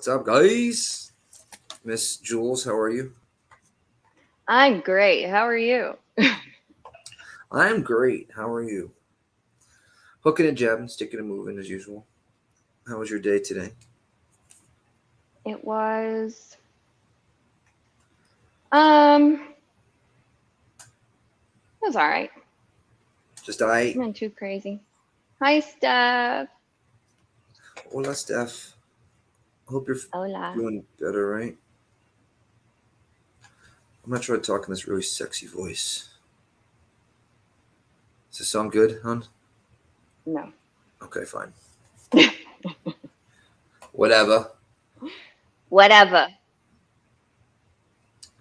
What's up, guys? Miss Jules, how are you? I'm great. How are you? I'm great. How are you? Hooking and jabbing, sticking and moving as usual. How was your day today? It was um it was all right. Just I. Nothing too crazy. Hi, Steph. Hola, Steph. Hope you're Hola. feeling better, right? I'm gonna try to talk in this really sexy voice. Does this sound good, hon? No. Okay, fine. Whatever. Whatever.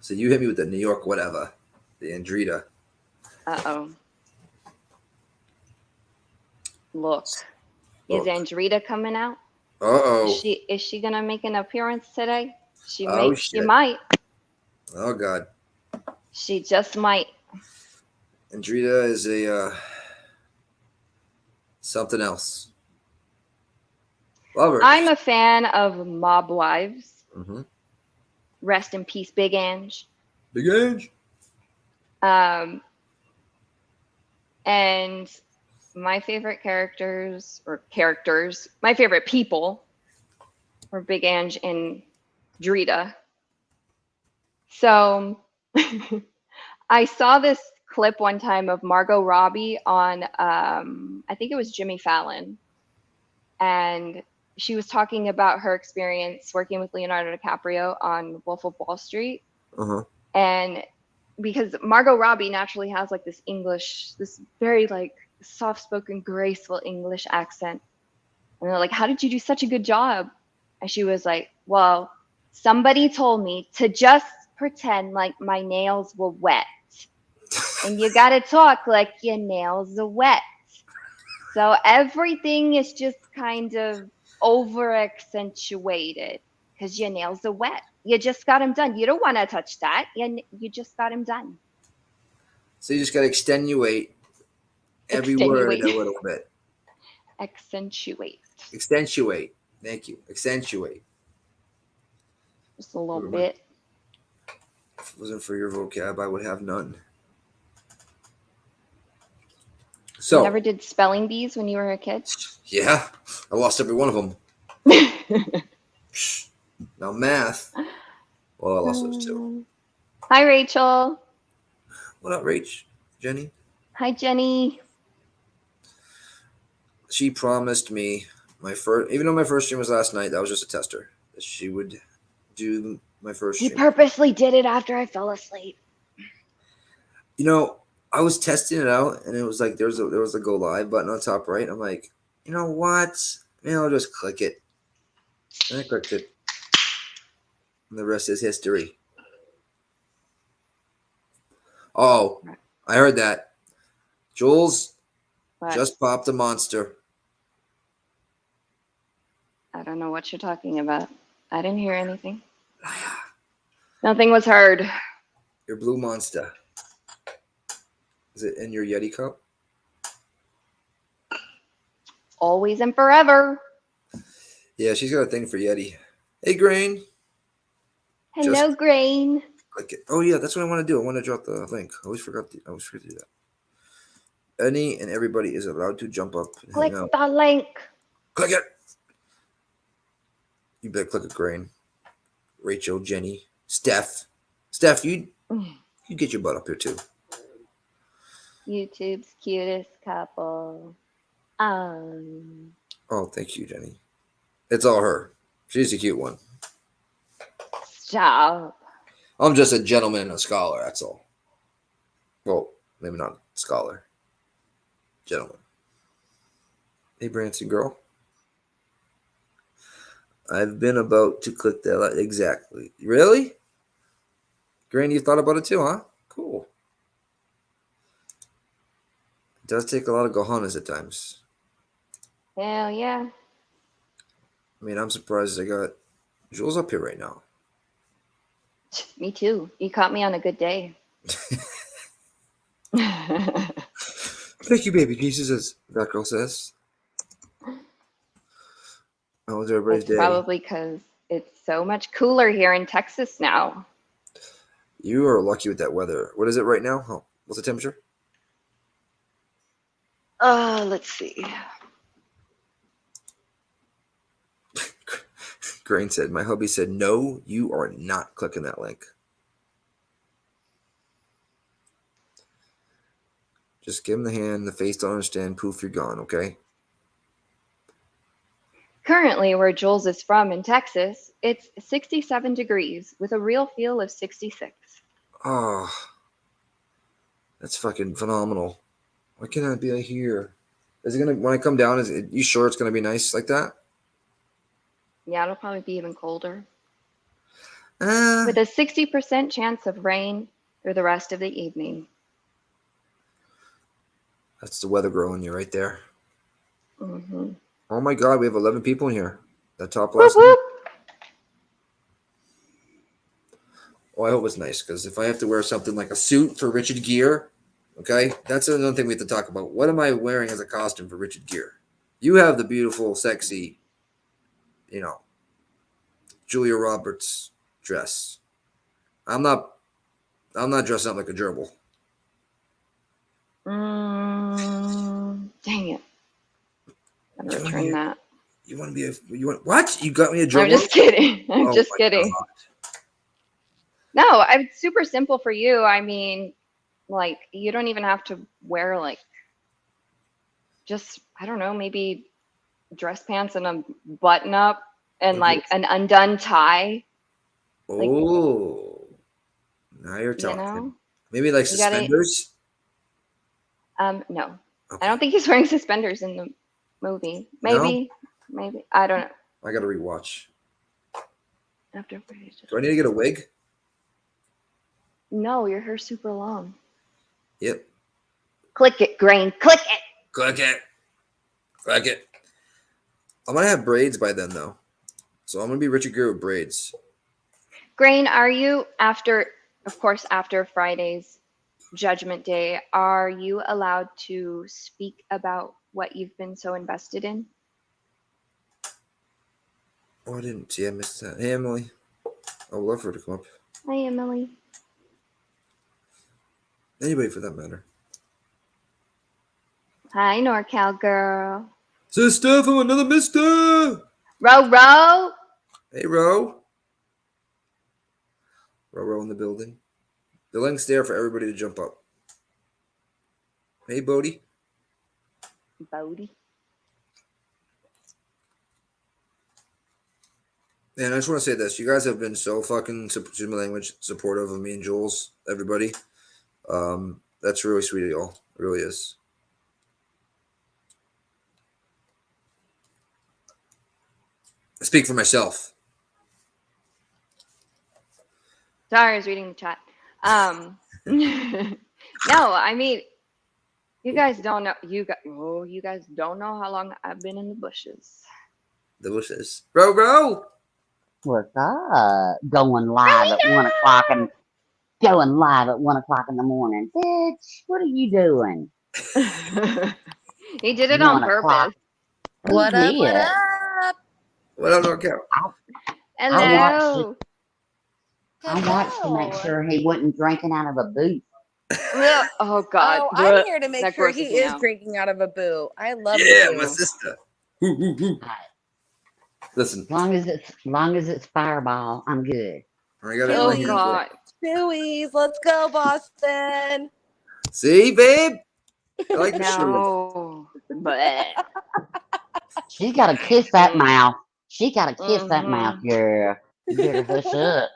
So you hit me with the New York whatever, the Andrita. Uh-oh. Look. Is Look. Andrita coming out? Is Uh-oh. she is she gonna make an appearance today? Oh, She shit. might. Oh, God. She just might. Andrita is a, something else. Love her. I'm a fan of Mob Wives. Mm-hmm. Rest in peace, Big Ange. Big Ange. Um and my favorite characters, my favorite people were Big Ange and Drita. So I saw this clip one time of Margot Robbie on, I think it was Jimmy Fallon, and she was talking about her experience working with Leonardo DiCaprio on Wolf of Wall Street, Uh-huh. and because Margot Robbie naturally has like this English, this very like soft-spoken, graceful English accent. And they're like, "How did you do such a good job?" And she was like, "Well, somebody told me to just pretend like my nails were wet. And you got to talk like your nails are wet. So everything is just kind of over accentuated because your nails are wet. You just got them done. You don't want to touch that. You just got them done. So you just got to extenuate every word Extenuate. a little bit. Accentuate. Accentuate. Thank you. Accentuate. Just a little If bit. it wasn't for your vocab, I would have none. You So, never did spelling bees when you were a kid? yeah, I lost every one of them. Now math. Well, I lost those too. Hi, Rachel. What up, Rach? Jenny? Hi, Jenny. She promised me my first, even though my first stream was last night, that was just a tester. That she would do my first He stream. purposely did it after I fell asleep. You know, I was testing it out, and it was like there was a go live button on top right. I'm like, you know what? Maybe I'll just click it. And I clicked it, and the rest is history. Oh, I heard that. Jules But just popped a monster. I don't know what you're talking about. I didn't hear anything. Liar. Nothing was heard. Your blue monster. Is it in your Yeti cup? Always and forever. Yeah, she's got a thing for Yeti. Hey, Grain. Hello, Just Grain. click it. Oh yeah, that's what I want to do. I want to drop the link. I always forgot to do that. Any and everybody is allowed to jump up and Click hang out. the link. Click it. You better click it, Grain. Rachel, Jenny, Steph. Steph, you get your butt up here too. YouTube's cutest couple. Oh, thank you, Jenny. It's all her. She's a cute one. Stop. I'm just a gentleman and a scholar, that's all. Well, maybe not scholar. Gentleman. Hey, Branson girl. I've been about to click that. Exactly. Really? Granny, you thought about it too, huh? Cool. It does take a lot of gohanas at times. Hell yeah. I mean, I'm surprised I got Jules up here right now. Me too. You caught me on a good day. Thank you, baby Jesus, as that girl says. How was everybody's It's day? probably because It's so much cooler here in Texas now. You are lucky with that weather. What is it right now? Oh, what's the temperature? Let's see. Grain said, my hubby said, no, you are not clicking that link. Just give him the hand, the face don't understand, poof, you're gone, okay? Currently, where Jules is from in Texas, it's 67 degrees with a real feel of 66. Oh, that's fucking phenomenal. Why can't I be here? Is it gonna, when I come down, is it, you sure it's gonna be nice like that? Yeah, it'll probably be even colder. Uh, With a 60% chance of rain through the rest of the evening. That's the weather girl in you right there. Mm-hmm. Oh my God, we have 11 people in here. That top Whoop, last. whoop. Oh, I hope it's nice, because if I have to wear something like a suit for Richard Gere, okay, that's another thing we have to talk about. What am I wearing as a costume for Richard Gere? You have the beautiful, sexy, Julia Roberts dress. I'm not dressing up like a gerbil. Dang it. I'm gonna return that. You want to be what? You got me a gerbil? I'm just kidding. I'm Oh just my kidding. God. No, it's super simple for you. I mean, like, you don't even have to wear, like, just, I don't know, maybe dress pants and a button up and, like, an undone tie. Oh, now you're talking. Know? Maybe like suspenders? No. Okay. I don't think he's wearing suspenders in the movie. Maybe. No? Maybe. I don't know. I got to rewatch. Do I need to get a wig? No, your hair's super long. Yep. Click it, Grain. Click it. Click it. Click it. I'm going to have braids by then, though. So I'm going to be Richard Gere with braids. Grain, are you, after Friday's Judgment Day, are you allowed to speak about what you've been so invested in? Oh, I didn't see. I missed that. Hey, Emily. I would love for her to come up. Hi, Emily. Anybody for that matter. Hi, NorCal girl. Sister from another mister. Ro. Hey, Ro. Ro in the building. The link's there for everybody to jump up. Hey, Bodie. And I just want to say this. You guys have been so fucking, excuse my language, supportive of me and Jules, everybody. That's really sweet of y'all. It really is. I speak for myself. Sorry, I was reading the chat. No, I mean, you guys don't know. You guys don't know how long I've been in the bushes. The bushes. Ro. What's up? Going live at 1 o'clock and going live at 1 o'clock in the morning. Bitch, what are you doing? He did it on purpose. What up? What up? What up, NorCal? Hello. I watched to make sure he wasn't drinking out of a boot. Oh God! Oh, I'm here to make sure he is drinking out of a boo. I love you. Yeah, my sister. Listen. As long as it's Fireball, I'm good. I got oh God! Chewies, let's go, Boston. See, babe. I like the no. But She's got to kiss that mouth. She got to kiss that mouth, girl. You better hush up.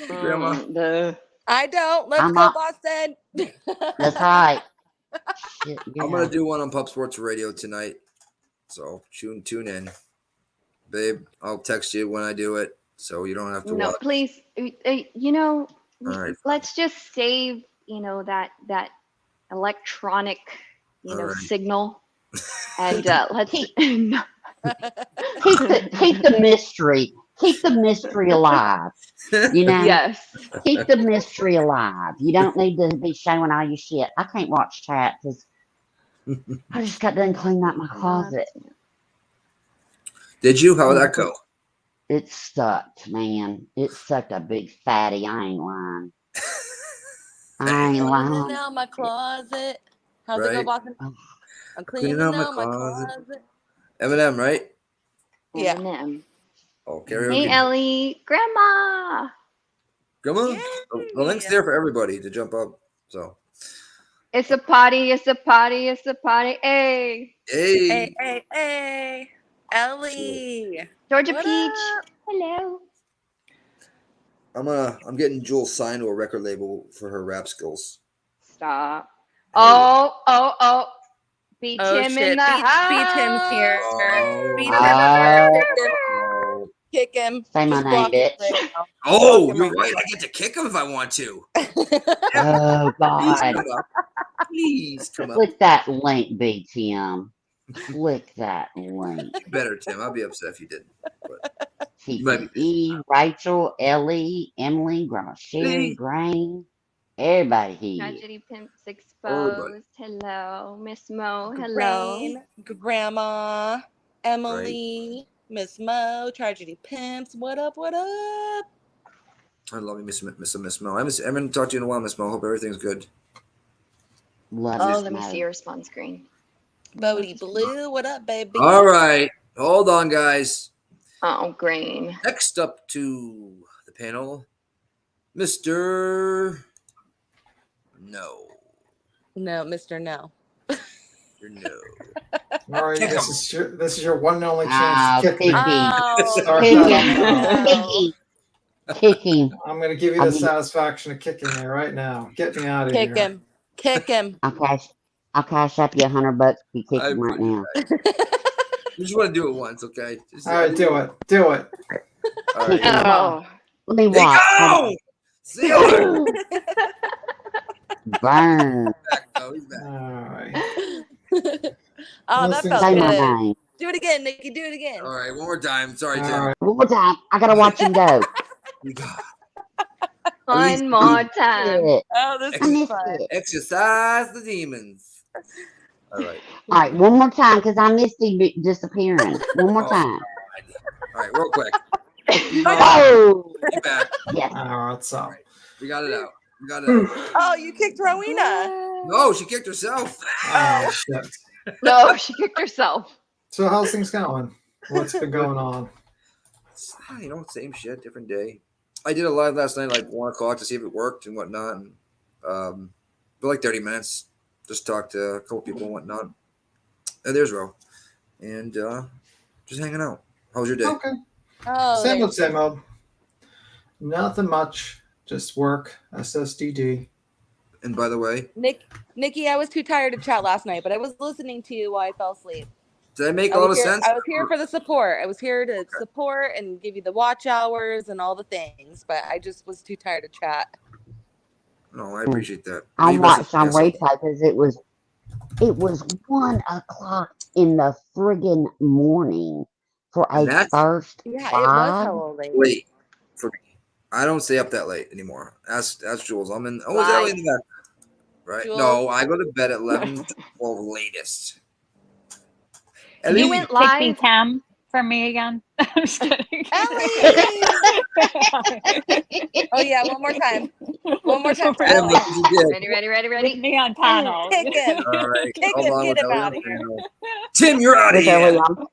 Grandma. I don't. Let's go, Boston. That's right. Shit, yeah. I'm gonna do one on Pub Sports Radio tonight, so tune in, babe. I'll text you when I do it, so you don't have to watch. Please. Right. Let's just save that electronic signal, and let's keep the mystery. Keep the mystery alive. You know? Yes. Keep the mystery alive. You don't need to be showing all your shit. I can't watch chat because I just got done cleaning out my closet. Did you? How did that go? It sucked, man. It sucked a big fatty. I ain't lying. I ain't Cleaning lying. out my closet. How's it go, Right? Boston? Oh, I'm Cleaning cleaning out my out my closet. closet. Eminem, right? Yeah. Eminem. Oh, Hey, karaoke. Ellie, Grandma. Come on. Yay. The link's there for everybody to jump up. So, It's a party. It's a party. It's a party. Hey, Hey, hey. hey, hey. Ellie. Georgia What Peach. up? Hello. I'm getting Jules signed to a record label for her rap skills. Stop. Hey. Oh. Beat Oh him in shit. the Beat Tim's here. Oh. Beat Tim in here. oh, Kick him. Oh. Kick him. say my Just name, block him bitch. right now. Oh, Block him you're right right. I get to kick him if I want to. Oh, Please God. come up. Please come up. Click that link, BTM. Click that link. You better, Tim. I'll be upset if you didn't. But you might be busy. TPE, Rachel, Ellie, Emily, Grandma Sherry, Hey. Grain, everybody here. Tragedy Pimps Everybody. Exposed. Hello. Miss Mo. Hello. Rain, Grandma, Emily, Miss Mo, Tragedy Pimps. What up? What up? I love you, Miss Mo. I haven't talked to you in a while, Miss Mo. Hope everything's good. Love Oh, Miss let me see Mo. your response screen. Bodie Blue. What up, baby? All right. Hold on, guys. Oh, green. Next up to the panel, Mr. No. No, Mr. No. You're no. All right, Kick 'em. this is your one and only chance to kick me. Kiki. Oh, Start Kick that him. off now. Kiki. Kick him. I'm going to give you I'll the give- satisfaction of kicking me right now. Get me out of kick here. him. Kick him. I'll cash up you $100 if you kick I him right now. You just want to do it once, okay? Just, All right, do it. Do it. All Kick right. him. Oh. Let me Hey, watch. go! See you later. Burn. Oh, he's back. All right. Oh, that Listening felt Say to- my good. name. Do it again, Nikki. Do it again. All right, one more time. Sorry, All Tim. right. One more time. I gotta watch him go. You got One more time. Yeah. Oh, this I is missed fun. it. exercise the demons. All right. All right, one more time because I missed him disappearing. One more Oh, time. All right, real quick. Oh, You back. yes. All right, so. We got it out. We got it out. Oh, you kicked Rowena. No, she kicked herself. Oh, shit. No, she kicked herself. So how's things going? What's been going on? You know, same shit, different day. I did a live last night, like 1 o'clock, to see if it worked and whatnot. And, for like 30 minutes, just talked to a couple people and whatnot. And there's Ro. And just hanging out. How was your day? Okay. Oh, Same there- old, same old. Nothing much. Just work, SSDD. And by the way, Nikki, I was too tired to chat last night, but I was listening to you while I fell asleep. did I make I a lot of was, here, sense? I was here for the support. I was here to support and give you the watch hours and all the things, but I just was too tired to chat. No, I appreciate that. I You must watched on have canceled. replay because it was 1 o'clock in the friggin' morning for a And that's- first Yeah, it was live. hella late. Wait, for me. I don't stay up that late anymore. Ask Jules. I'm in. Oh, is Lie. Ellie in the back? Right? Jules? No, I go to bed at 11, 12 latest. You Ellie, went Kicking live. Cam for me again. I'm just kidding. Ellie! Oh yeah, one more time. One more time for Tim, Ellie. look what you did. Ready. With me on panel. Kick him. All right, Kick hold him, on get with him Ellie out on of here. panel. Tim, you're out of With here. Ellie on.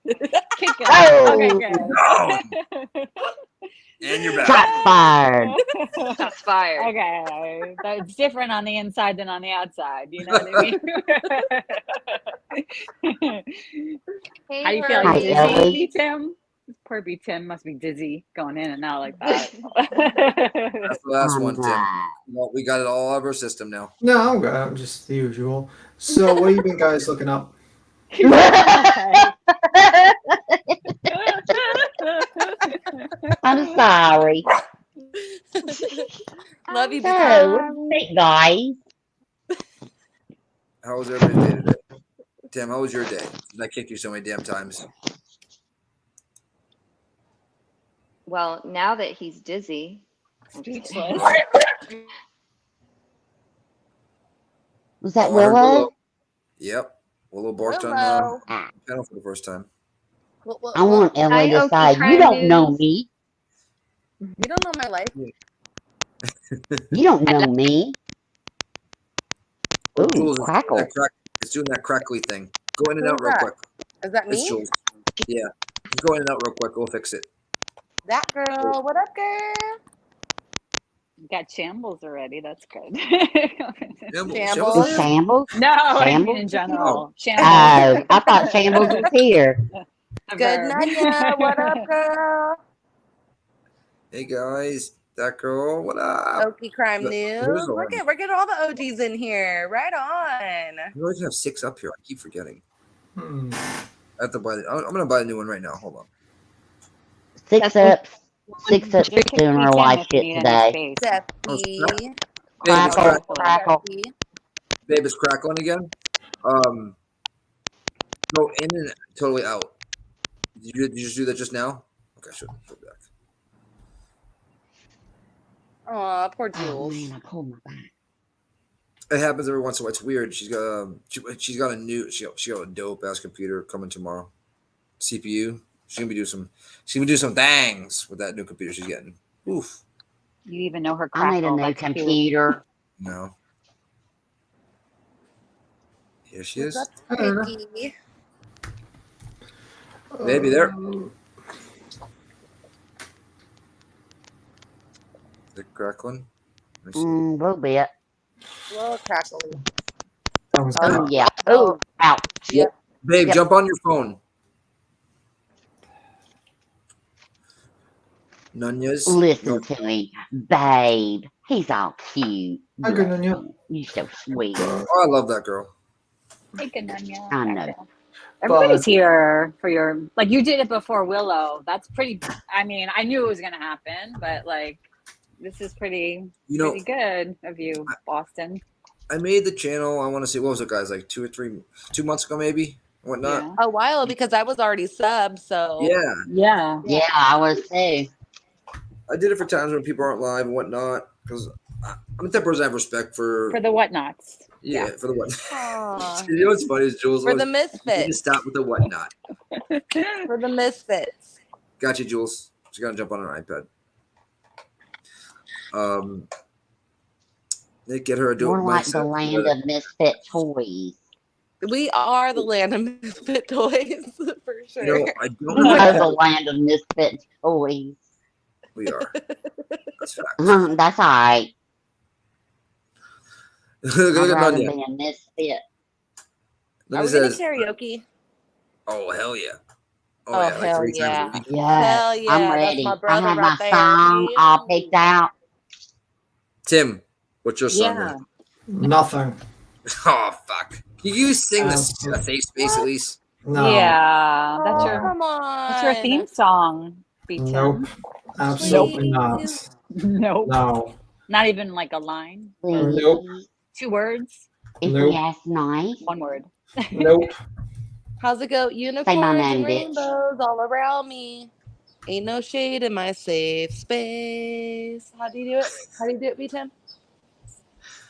Kick him. Oh, Okay, good. And you're back. shot fired. Shots fired. Okay, that's different on the inside than on the outside. You know what I mean? Hey, How do you feel? Hi, Dizzy, Ellie. Tim? Poor B Tim must be dizzy going in and out like that. That's the last I'm one, Tim. not. Well, we got it all out of our system now. No, I'm good. I'm just the usual. So what have you been guys looking up? I'm sorry. Love you, So, Big what's it, guys? How was everybody's day today? Tim, how was your day? I kicked you so many damn times. Well, now that he's dizzy. I'm just kidding. Speechless. Was that Oh, I heard Willow? Yep. Willow barked on Willow. the panel for the first time. I want Ellie to Karaoke say, you don't know news. me. You don't know my life. You don't know me. Oh, Ooh, Jules, crackle. it's doing that crackly thing. Go in and Who's out real that? quick. Is that It's me? Jules. Yeah. Just go in and out real quick. We'll fix it. That girl. What up, girl? Got shambles already. That's good. Shambles Is here? Shambles? No, I mean Shambles? in general. Oh, Shambles. I thought Shambles was here. The Good verb. Nanya. What up, girl? Hey guys, that girl. What up? Okie Crime Look, News. who's Look on? at, we're getting all the OGs in here. Right on. You always have 6 up here. I keep forgetting. Hmm. I have to buy. I'm gonna buy a new one right now. Hold on. Six Just ups kick doing me her Tim life if you shit need today. any space. Steffi. Babe, it's Crackle, crackling. crackle. Steffi. Babe, it's crackling again. Go in and totally out. Did you just do that just now? Okay, sure. Go back. Aw, poor Oh Jules. man, I pulled my back. It happens every once in a while. It's weird. She's got she's got a dope ass computer coming tomorrow. CPU. She's gonna do some things with that new computer she's getting. Oof. You even know her I need a crackle. new That's cute. computer. No. Here she What's is. up, Piggy? Baby there. Is it crackling? Let me see. A little bit. A little crackly. That was Oh good. yeah. Oh, ouch. Yep. Babe, Yep. jump on your phone. Nunez. Listen to me, babe. He's all cute. Hi, good Bless on you. him. You're so sweet. Oh, I love that girl. Hey, good Nanya. I know. Everybody's here for your, like, you did it before Willow. That's pretty, I mean, I knew it was going to happen, but like, this is pretty good of you, Boston. I made the channel. I want to see, what was it, guys? Like 2 months ago, maybe, whatnot. Yeah. A while because I was already subbed, so. Yeah, Yeah. Yeah, I was too. I did it for times when people aren't live and whatnot because I'm the type of person I have respect for. For the whatnots. Yeah, for the what. Aw. You know what's funny is Jules. For the always, you need to misfits. stop with the whatnot. For the misfits. Got you, Jules. She's gonna jump on her iPad. They get her a dope More like mindset the land of misfit toys. We are the land of misfit toys, for sure. You know, I don't We know. are the land of misfit toys. We are. That's fact. That's all right. Look I'd at rather Nanya. be a misfit. Are Nanya we says, gonna karaoke? "Oh hell yeah! Oh, Like hell 3 times a yeah. week." Yes, Hell yeah, I'm that's ready. my I brother have right my there. song all picked out. Tim, what's your song? Yeah. Nothing. Oh fuck! Can you sing the safe space at least? No. Yeah. That's Oh, your, come on. that's your theme song, B-Tim. Nope. Absolutely not. Please. Nope. No. Not even like a line. Please. Nope. 2 words. If Nope. you ask nice. 1 word. Nope. How's it go? Say my Unicorns name, and bitch. rainbows all around me. Ain't no shade in my safe space. How do you do it? How do you do it, B-Tim?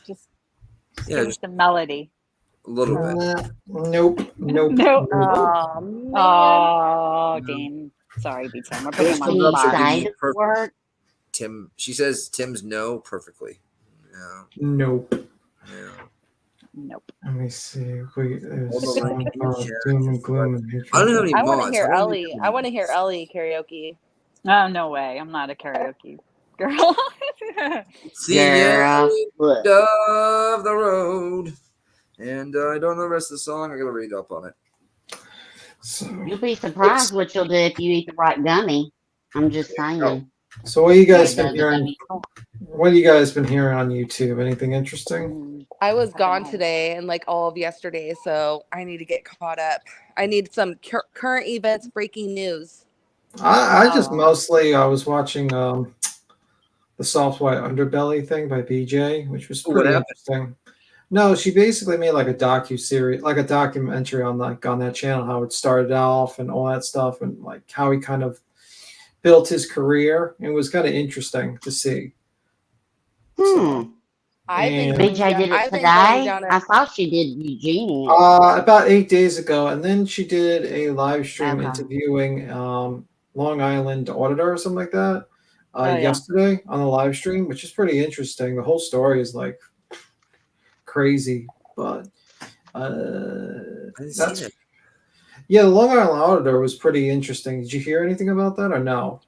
Just Yeah, give us just the melody. a little bit. Nope. Nope. No. Oh, man. Oh, Dean. Sorry, B-Tim. We're putting him Comes on Can the up, you she'll spot. give say you the perfect. word? Tim. She says Tim's no perfectly. No. Nope. Yeah. Nope. Let me see. Wait, there's Hold on, something about yeah. doom and gloom and hatred. I don't have any I want to mods. hear How do I make Ellie. them I want to hear mods? Ellie karaoke. Oh, no way. I'm not a karaoke girl. See Girl, you look. of the road. And I don't know the rest of the song. I gotta read up on it. So, You'll be surprised what you'll do if you eat the right gummy. I'm just saying. so what you guys It been does a hearing? gummy for- What you guys been hearing on YouTube? Anything interesting? I was gone nice. today and like all of yesterday, so I need to get caught up. I need some current events, breaking news. I just Oh. mostly I was watching the Soft White Underbelly thing by BJ, which was Oh, what pretty happened? interesting. No, she basically made like a documentary on on that channel, how it started off and all that stuff, and like how he kind of built his career. It was kind of interesting to see. Hmm. I've been And going BJ down. did it I've been going today. down I a. saw she did Eugenia. about 8 days ago, and then she did a live stream Okay. interviewing Long Island auditor or something like that Oh, yeah. yesterday on the live stream, which is pretty interesting. The whole story is like crazy, but I didn't see that's that. yeah. The Long Island auditor was pretty interesting. Did you hear anything about that or no?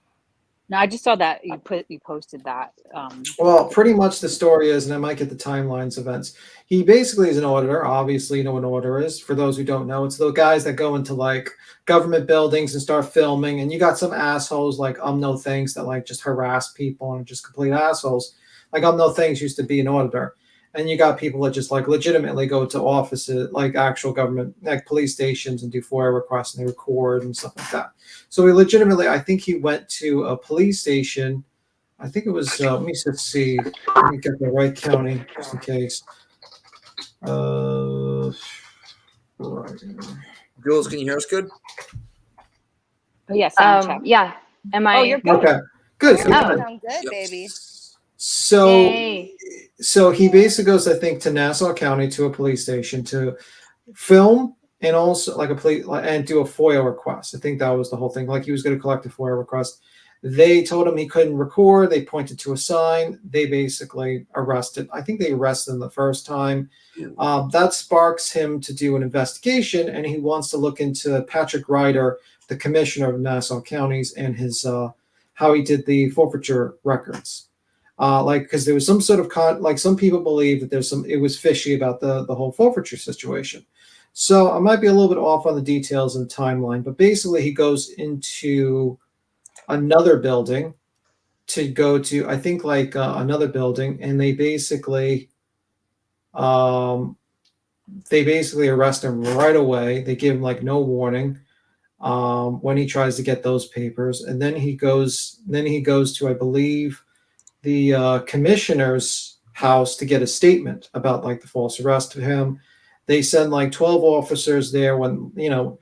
No, I just saw that you posted that. Well, pretty much the story is, and I might get the timelines events. He basically is an auditor. Obviously, you know what an auditor is. For those who don't know, it's the guys that go into like government buildings and start filming. And you got some assholes like No Thanks that like just harass people and just complete assholes. Like No Thanks used to be an auditor. And you got people that just like legitimately go to offices, like actual government, like police stations, and do FOIA requests and they record and stuff like that. So he legitimately, I think he went to a police station. I think it was, let me just see. Let me get the right county just in case. Right. Jules, can you hear us good? Oh yeah, sound check. Yeah. Am I? Oh, you're good. Okay, good. You good. sound good, Yep. baby. So, Yay. so he basically goes, I think, to Nassau County to a police station to film and also like a police and do a FOIA request. I think that was the whole thing. Like he was going to collect a FOIA request. They told him he couldn't record. They pointed to a sign. They basically arrested. I think they arrested him the first time. That sparks him to do an investigation, and he wants to look into Patrick Ryder, the commissioner of Nassau counties, and his how he did the forfeiture records. Like because there was some sort of like some people believe that it was fishy about the whole forfeiture situation. So I might be a little bit off on the details and timeline, but basically he goes into another building to go to, I think like another building, and they basically arrest him right away. They give him like no warning when he tries to get those papers, and then he goes to, I believe, the commissioner's house to get a statement about like the false arrest of him. They send like 12 officers there. When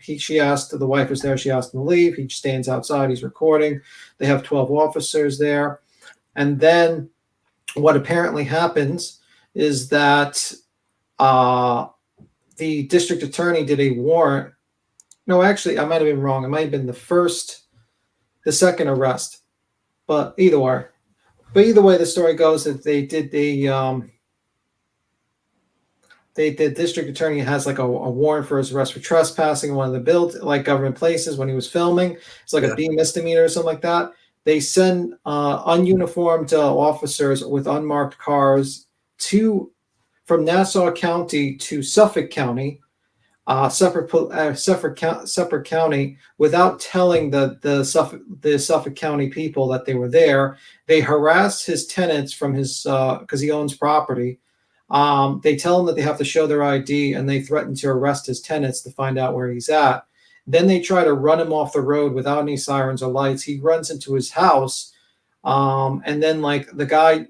she asked, the wife was there, she asked him to leave. He stands outside, he's recording. They have 12 officers there. And then what apparently happens is that the district attorney did a warrant. No, actually, I might have been wrong. It might have been the second arrest. But either way, the story goes that the district attorney has like a warrant for his arrest for trespassing in one of the like government places when he was filming. It's like a B misdemeanor or something like that. They send ununiformed officers with unmarked cars from Nassau County to Suffolk County, separate county, without telling the Suffolk County people that they were there. They harass his tenants from his because he owns property. They tell him that they have to show their ID, and they threaten to arrest his tenants to find out where he's at. Then they try to run him off the road without any sirens or lights. He runs into his house, and then like the guy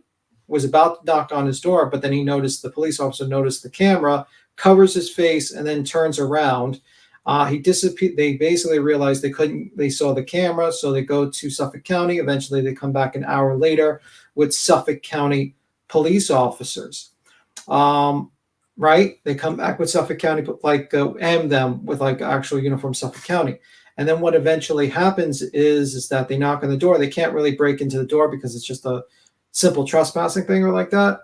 was about to knock on his door, but then the police officer noticed the camera, covers his face, and then turns around. He disappeared. They basically realized they saw the camera, so they go to Suffolk County. Eventually they come back an hour later with Suffolk County police officers. Right? They come back with Suffolk County, like am them with like actual uniform Suffolk County. And then what eventually happens is that they knock on the door. They can't really break into the door because it's just a simple trespassing thing or like that.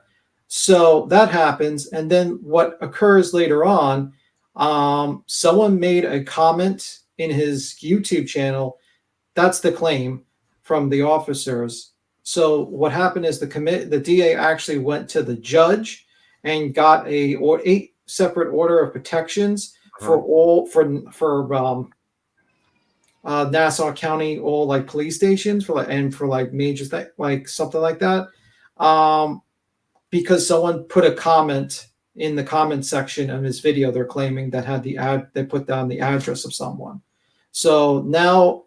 So that happens. And then what occurs later on, someone made a comment in his YouTube channel. That's the claim from the officers. So what happened is the DA actually went to the judge and got a separate order of protections for Nassau County, all like police stations for major like something like that, because someone put a comment in the comment section of his video. They're claiming that they put down the address of someone. So now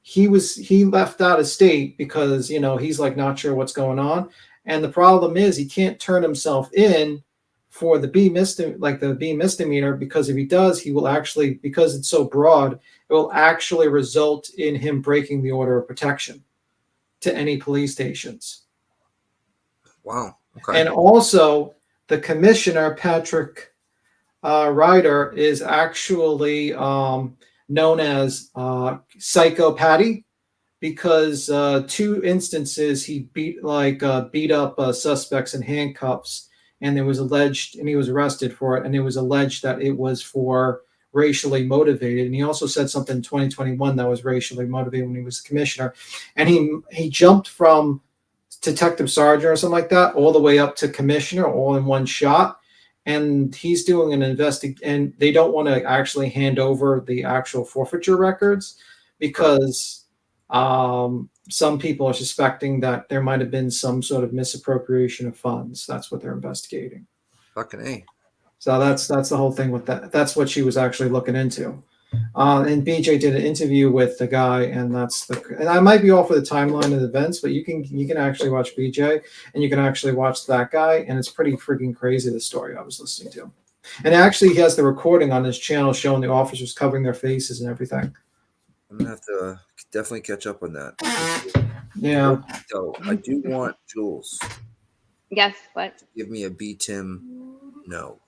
he left out of state because he's like not sure what's going on. And the problem is he can't turn himself in for the B misdemeanor, because if he does, he will actually, because it's so broad, it will actually result in him breaking the order of protection to any police stations. Wow. Okay. And also, the commissioner, Patrick Ryder, is actually known as Psycho Patty because 2 instances he beat up suspects in handcuffs, and it was alleged, and he was arrested for it, and it was alleged that it was for racially motivated. And he also said something in 2021 that was racially motivated when he was commissioner, and he jumped from detective sergeant or something like that all the way up to commissioner all in one shot. And he's doing an and they don't want to actually hand over the actual forfeiture records because some people are suspecting that there might have been some sort of misappropriation of funds. That's what they're investigating. Fucking A. So that's the whole thing with that. That's what she was actually looking into. And BJ did an interview with the guy, and and I might be off with the timeline of the events, but you can actually watch BJ, and you can actually watch that guy, and it's pretty freaking crazy, the story I was listening to. And actually, he has the recording on his channel showing the officers covering their faces and everything. I'm gonna have to definitely catch up on that. Yeah. So I do want Jules Yes, what? to give me a B Tim. No.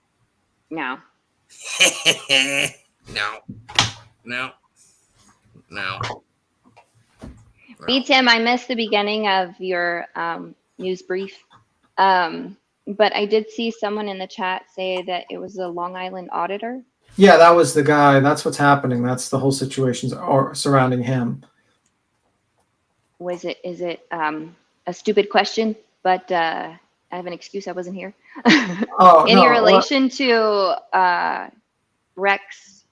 No. No. B. Tim, I missed the beginning of your news brief. But I did see someone in the chat say that it was a Long Island auditor. Yeah, that was the guy. That's what's happening. That's the whole situation surrounding him. Is it a stupid question? But I have an excuse. I wasn't here. Any relation to Rex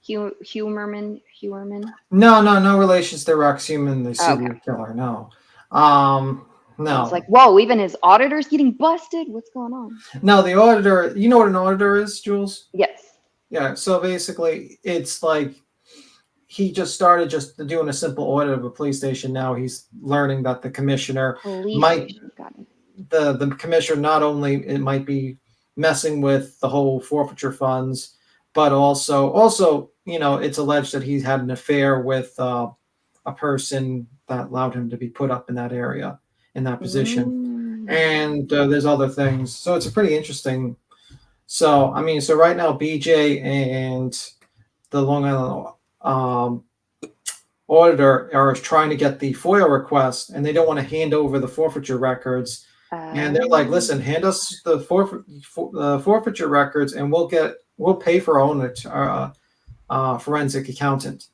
Humerman? No relations to Rex Human, the serial killer. No. No. It's like, whoa, even his auditor's getting busted. What's going on? No, the auditor, you know what an auditor is, Jules? Yes. Yeah, so basically it's like he just started doing a simple audit of a police station. Now he's learning that the commissioner the commissioner not only it might be messing with the whole forfeiture funds, but also it's alleged that he had an affair with a person that allowed him to be put up in that area, in that position. And there's other things. So it's a pretty interesting. So right now BJ and the Long Island auditor are trying to get the FOIA request, and they don't want to hand over the forfeiture records. And they're like, listen, hand us the forfeiture records, and we'll pay for our own forensic accountant.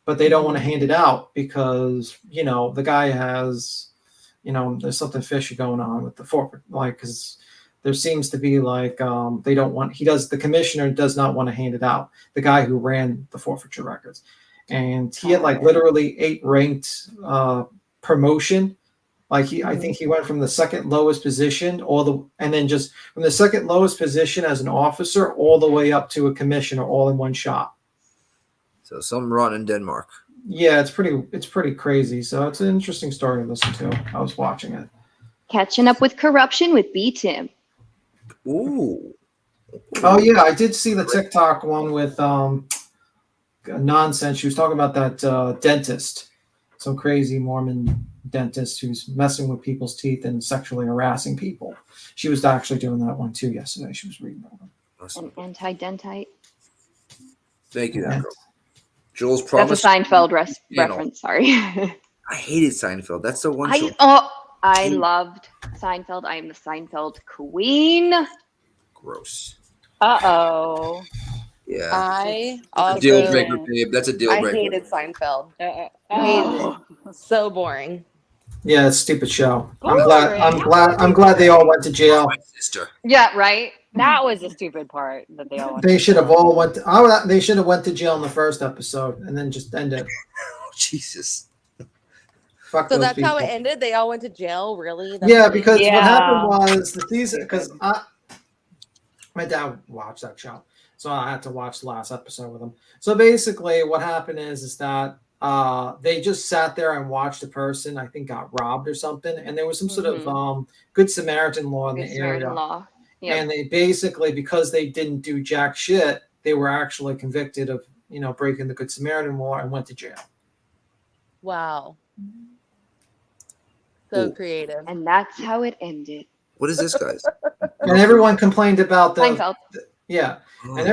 But they don't want to hand it out because the guy has there's something fishy going on with the forfeit, because there seems to be the commissioner does not want to hand it out, the guy who ran the forfeiture records. And he had literally 8 ranked promotion. I think he went from the second lowest position and then just from the second lowest position as an officer all the way up to a commissioner all in one shot. So something wrong in Denmark. Yeah, it's pretty crazy. So it's an interesting story to listen to. I was watching it. Catching up with corruption with B. Tim. Ooh. Oh yeah, I did see the TikTok one with nonsense. She was talking about that dentist, some crazy Mormon dentist who's messing with people's teeth and sexually harassing people. She was actually doing that one too yesterday. She was reading that one. Awesome. An anti-dentite. Thank you, that girl. Jules promised. That's a Seinfeld reference. Sorry. I hated Seinfeld. That's the one show. I loved Seinfeld. I am the Seinfeld queen. Gross. Uh-oh. Yeah. I also Deal breaker, babe. That's a deal I breaker. hated Seinfeld. Oh. So boring. Yeah, it's a stupid show. Boring. I'm glad they all went to jail. My sister. Yeah, right. That was the stupid part that they all went They to should have jail. all they should have went to jail in the first episode and then just ended. Oh, Jesus. Fuck So those that's people. how it ended? They all went to jail? Really? That's Yeah, what it- because what Yeah. happened was the season, because my dad watched that show, so I had to watch the last episode with him. So basically what happened is that they just sat there and watched a person, I think got robbed or something, and there was some sort of Good Samaritan law in Good the Samaritan area. law. Yep. And they basically, because they didn't do jack shit, they were actually convicted of breaking the Good Samaritan law and went to jail. Wow. So Ooh. creative. And that's how it ended. What is this, guys? And everyone complained about Seinfeld. yeah, and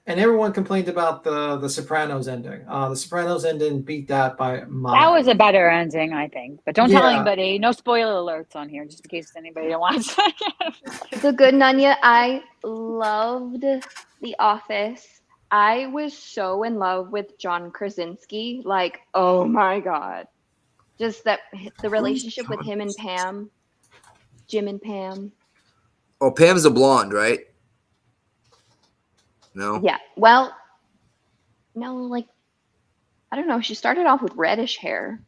everyone complained about the Sopranos ending. The Sopranos ending beat that by That miles. was a better ending, I think. But don't tell Yeah. anybody. No spoiler alerts on here, just in case anybody don't want to. So good, Nanya. I loved The Office. I was so in love with John Krasinski. Like, oh my God. Just that the relationship with him and Pam, Jim and Pam. Oh, Pam's the blonde, right? No. Yeah. Well, no, like, I don't know. She started off with reddish hair,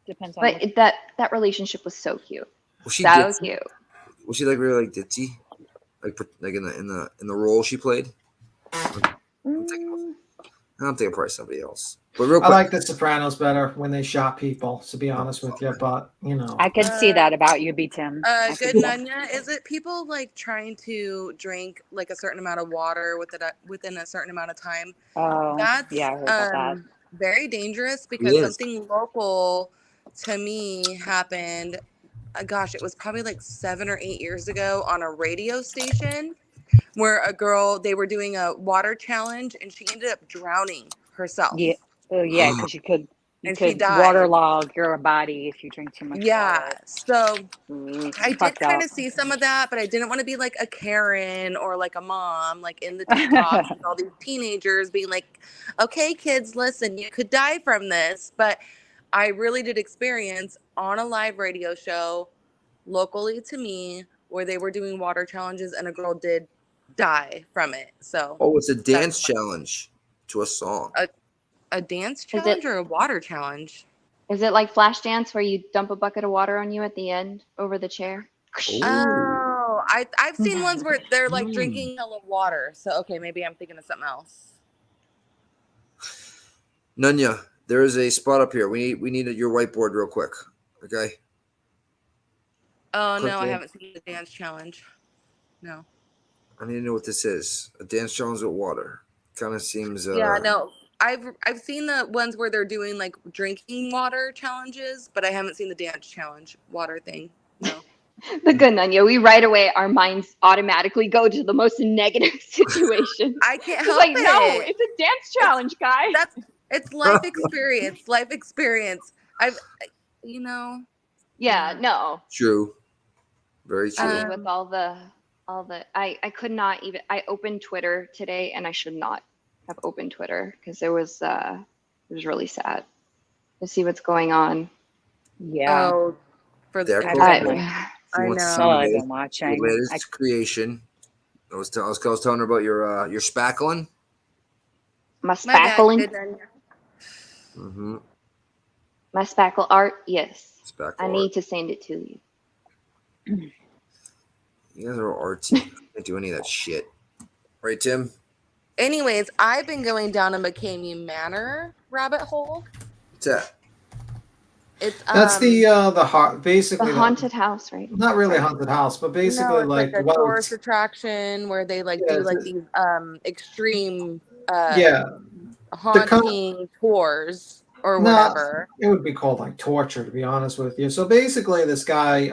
Depends on but that relationship was so cute. Was she So ditzy? cute. Was she like really like ditzy? Like in the role she played? I'm thinking probably somebody else. But real I quick, like the Sopranos better when they shot people, to be honest with you. But I could see that about you, B Tim. Good Nanya, is it people like trying to drink like a certain amount of water within a certain amount of time? Oh, That's yeah, I heard about that. very dangerous because something local to me happened. Gosh, it was probably like 7 or 8 years ago on a radio station where they were doing a water challenge and she ended up drowning herself. Yeah, yeah, because you could she died. waterlog your body if you drink too much water. So I did Fucked kind up. of see some of that, but I didn't want to be like a Karen or like a mom, like in the TikToks with all these teenagers being like, okay, kids, listen, you could die from this. But I really did experience on a live radio show locally to me where they were doing water challenges and a girl did die from it. So it's a dance challenge to a song. A dance challenge or a water challenge? Is it like Flashdance where you dump a bucket of water on you at the end over the chair? Oh, I've seen ones where they're like drinking hella water. So okay, maybe I'm thinking of something else. Nunya, there is a spot up here. We need your whiteboard real quick. Okay. Oh no, I haven't seen the dance challenge. No. I need to know what this is. A dance challenge with water. Kind of seems. Yeah, no. I've seen the ones where they're doing like drinking water challenges, but I haven't seen the dance challenge water thing. No. The good Nanya, we right away our minds automatically go to the most negative situation. I can't help like, it. No, it's a dance challenge, guys. It's life experience. Life experience. Yeah, no. True. Very true. I mean, with all the I could not even. I opened Twitter today, and I should not have opened Twitter because it was really sad to see what's going on. Yeah. Oh, for the I know. I've been watching. Your latest creation. I was telling her about your spackling. My spackling. Mm-hmm. My spackle art, yes. Spackle I need to send it to you. You guys are artsy. Can't do any of that shit. Right, Tim? Anyways, I've been going down a McKamey Manor rabbit hole. What's that? That's basically the haunted house, right? Not really a haunted house, but basically like a tourist attraction where they do like these extreme haunting tours or whatever. It would be called like torture, to be honest with you. So basically, this guy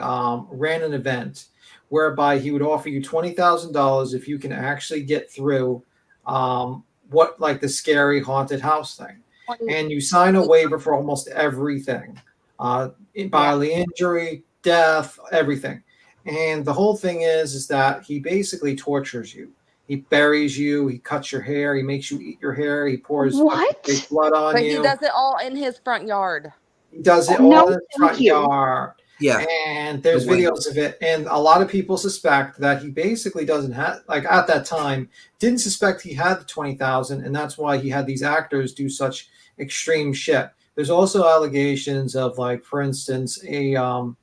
ran an event whereby he would offer you $20,000 if you can actually get through the scary haunted house thing, and you sign a waiver for almost everything. Bodily injury, death, everything. And the whole thing is that he basically tortures you. He buries you. He cuts your hair. He makes you eat your hair. He pours blood on you. But he does it all in his front yard. He does it all in his front yard. Yeah. And there's videos of it. And a lot of people suspect that he basically doesn't have, at that time, didn't suspect he had the 20,000. And that's why he had these actors do such extreme shit. There's also allegations of, for instance, a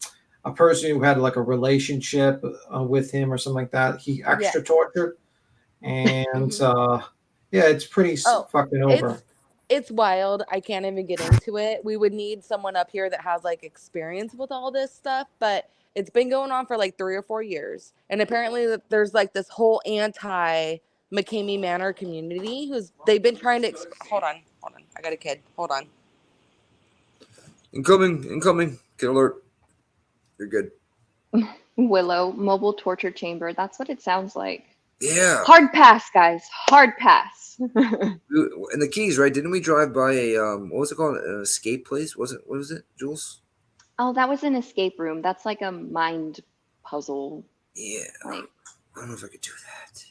person who had a relationship with him or something like that. He extra tortured, and it's pretty fucking over. It's wild. I can't even get into it. We would need someone up here that has experience with all this stuff, but it's been going on for 3 or 4 years, and apparently there's this whole anti McKamey Manor community they've been trying to. Hold on. I got a kid. Hold on. Incoming. Kid alert. You're good. Willow mobile torture chamber. That's what it sounds like. Yeah. Hard pass, guys. Hard pass. And the Keys, right? Didn't we drive by a what was it called? An escape place? Was it? What was it, Jules? Oh, that was an escape room. That's like a mind puzzle. Yeah. Like, I don't know if I could do that.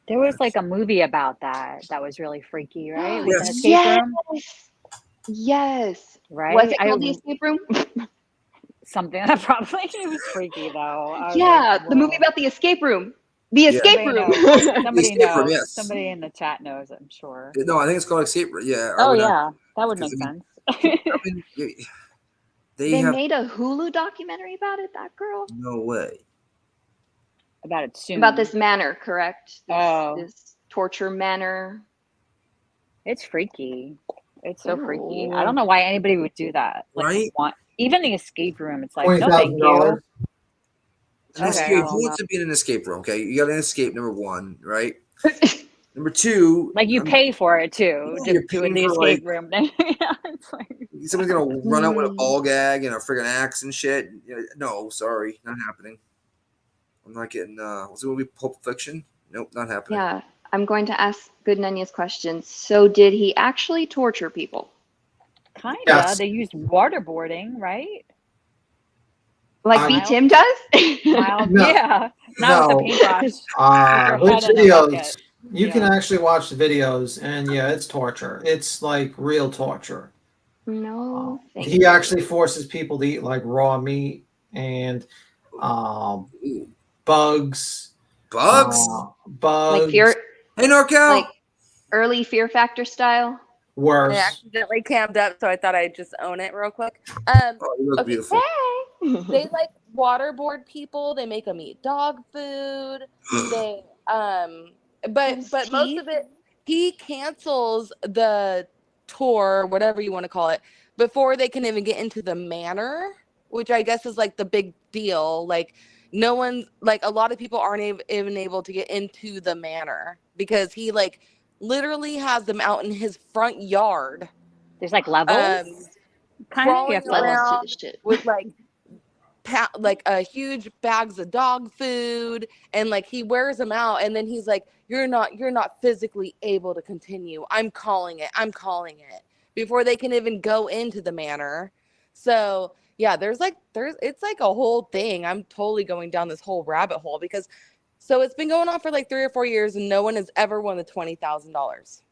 There was like a movie about that was really freaky, right? Like an Yes. escape room, Yes. right? Was it called the escape room? Something that probably it was freaky though. I was Yeah, like, the movie whoa. about the escape room. The Yeah. escape Somebody room. knows. Somebody escape room, knows. yes. Somebody in the chat knows, I'm sure. No, I think it's called escape room. Yeah. Oh yeah, that would make because, sense. I mean, they They have made a Hulu documentary about it, that girl. no way. About it soon. About this manor, correct? Oh. This torture manor. It's freaky. It's so freaky. Ooh. I don't know why anybody would do that. Like, Right? even the escape room, it's like, no, thank you. $20,000. An Okay, escape. well, Who wants to be in an escape room? Okay, you got an escape. Number one, right? Number two, Like you pay for it too, Yeah, you're to in paying the for, escape like- room. Yeah, it's like, someone's gonna run out with a ball gag and a friggin' axe and shit. No, sorry, not happening. I'm not getting. What's the movie Pulp Fiction? Nope, not happening. Yeah, I'm going to ask Good Nunya's question. So, did he actually torture people? kinda. Yes. They used waterboarding, right? Like B. Mild? Tim does? Mild, No. yeah. Not with the paintbrush. With your Those head in a videos, bucket. you can Yeah. actually watch the videos, and yeah, it's torture. It's like real torture. No, thank He you. actually forces people to eat like raw meat and Ooh. bugs. Bugs. Bugs. Like fear, Hey, NorCal. like early Fear Factor style. Worse. I accidentally cammed up, so I thought I'd just own it real quick. Oh, you look Okay. beautiful. They like waterboard people. They make them eat dog food. They but Those most teeth. of it, he cancels the tour, whatever you want to call it, before they can even get into the manor, which I guess is like the big deal. Like no one, like a lot of people aren't even able to get into the manor because he like literally has them out in his front yard. There's like levels. Kind of. You Crawling have to Levels to around this shit. with like huge bags of dog food, and like he wears them out, and then he's like, you're not physically able to continue. I'm calling it before they can even go into the manor. So yeah, it's like a whole thing. I'm totally going down this whole rabbit hole because so it's been going on for like 3 or 4 years and no one has ever won the $20,000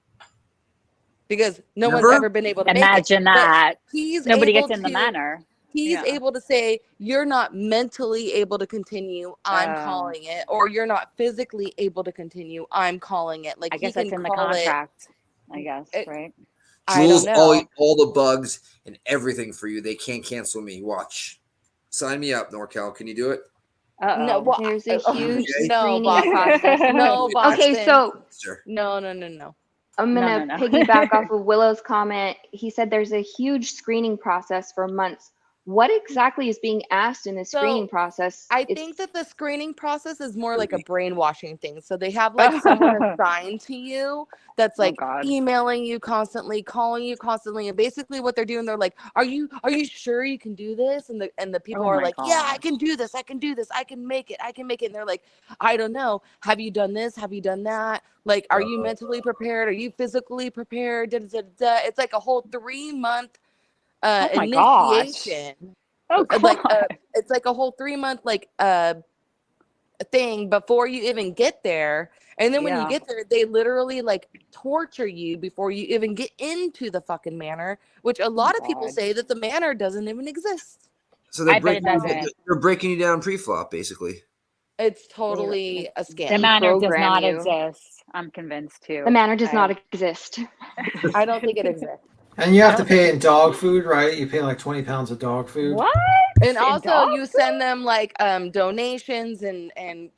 because no one's Never? ever been able to Imagine make it. But that. he's Nobody able gets in the to- manor. He's Yeah. able to say, you're not mentally able to continue, I'm calling it, or you're not physically able to continue, I'm calling it. Like I he guess can that's in the call it. contract. I guess, right? I Jules, don't know. all the bugs and everything for you. They can't cancel me. Watch. Sign me up, NorCal. Can you do it? Uh-oh. No, well, There's a huge Okay. no, screening Boston. process. No, Boston. Okay, so Sure. No. I'm gonna No. piggyback off of Willow's comment. He said there's a huge screening process for months. What exactly is being asked in the So, screening process? I think that the screening process is more like a brainwashing thing. So they have like someone assigned to you that's like God. emailing you constantly, calling you constantly, and basically what they're doing, they're like, "Are you sure you can do this?" And the people Oh are my like, "Yeah, I gosh. can do this. I can do this. I can make it. And they're like, "I don't know. Have you done this? Have you done that? Like, are you mentally prepared? Are you physically prepared?" Da, da, da, da. It's like a whole 3-month Oh my gosh. initiation. Oh God. Like it's like a whole 3-month like thing before you even get there, and then when you Yeah. get there they literally like torture you before you even get into the fucking manor, which a lot of people God. say that the manor doesn't even exist. So they're I bet it doesn't. They're breaking you down pre-flop, basically. It's totally a scam. The manor does Deprogram not you. exist. I'm convinced too. The manor does not exist. I don't think it exists. And you have to pay in dog food, right? You pay like 20 pounds of dog food. What? And In also dog you send them like donations and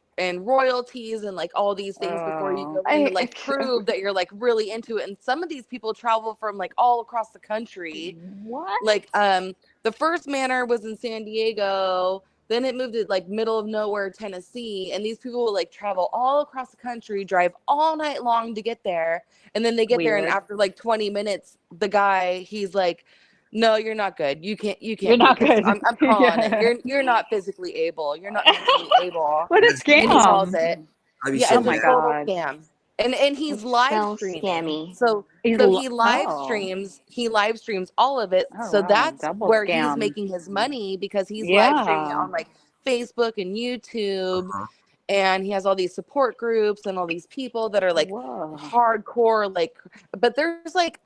royalties and like all these things before you go in to like prove that you're like really into it. And some of these people travel from like all across the country. What? Like the first manor was in San Diego, then it moved to like middle of nowhere Tennessee, and these people will like travel all across the country, drive all night long to get there, and then they get there and Weird. after like 20 minutes the guy, he's like, No, you're not good. You can't You're do not this. good. I'm calling Yeah. it. You're not physically able. You're not mentally able. What a That's- And he calls scam. it. I'd be Yeah, so Oh it's a my mad. total God. scam. And he's It live sounds streaming. scammy. So he Oh, live streams all of it. oh So wow, that's double where he's scam. making his money, because he's live streaming it Yeah. on like Facebook and YouTube, Uh-huh. and he has all these support groups and all these people that are like Whoa. hardcore, like, but there's like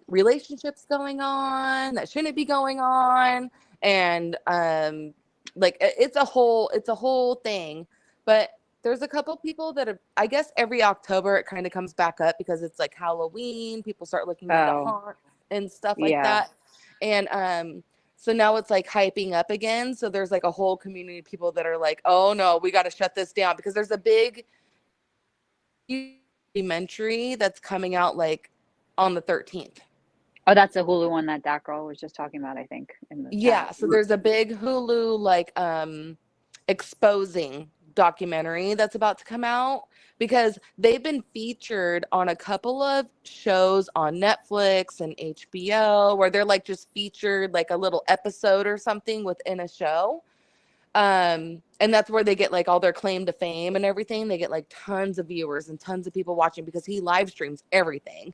relationships going on that shouldn't be going on, and like it's a whole thing. But there's a couple people that have, I guess every October it kind of comes back up because it's like Halloween, people start looking into Oh, haunt and stuff like yeah. that. And so now it's like hyping up again. So there's like a whole community of people that are like, oh no, we got to shut this down, because there's a big documentary that's coming out like on the 13th. Oh, that's a Hulu one that girl was just talking about, I think, in the Yeah, chat. so there's a big Hulu like exposing documentary that's about to come out, because they've been featured on a couple of shows on Netflix and HBO where they're like just featured like a little episode or something within a show. And that's where they get like all their claim to fame and everything. They get like tons of viewers and tons of people watching because he live streams everything.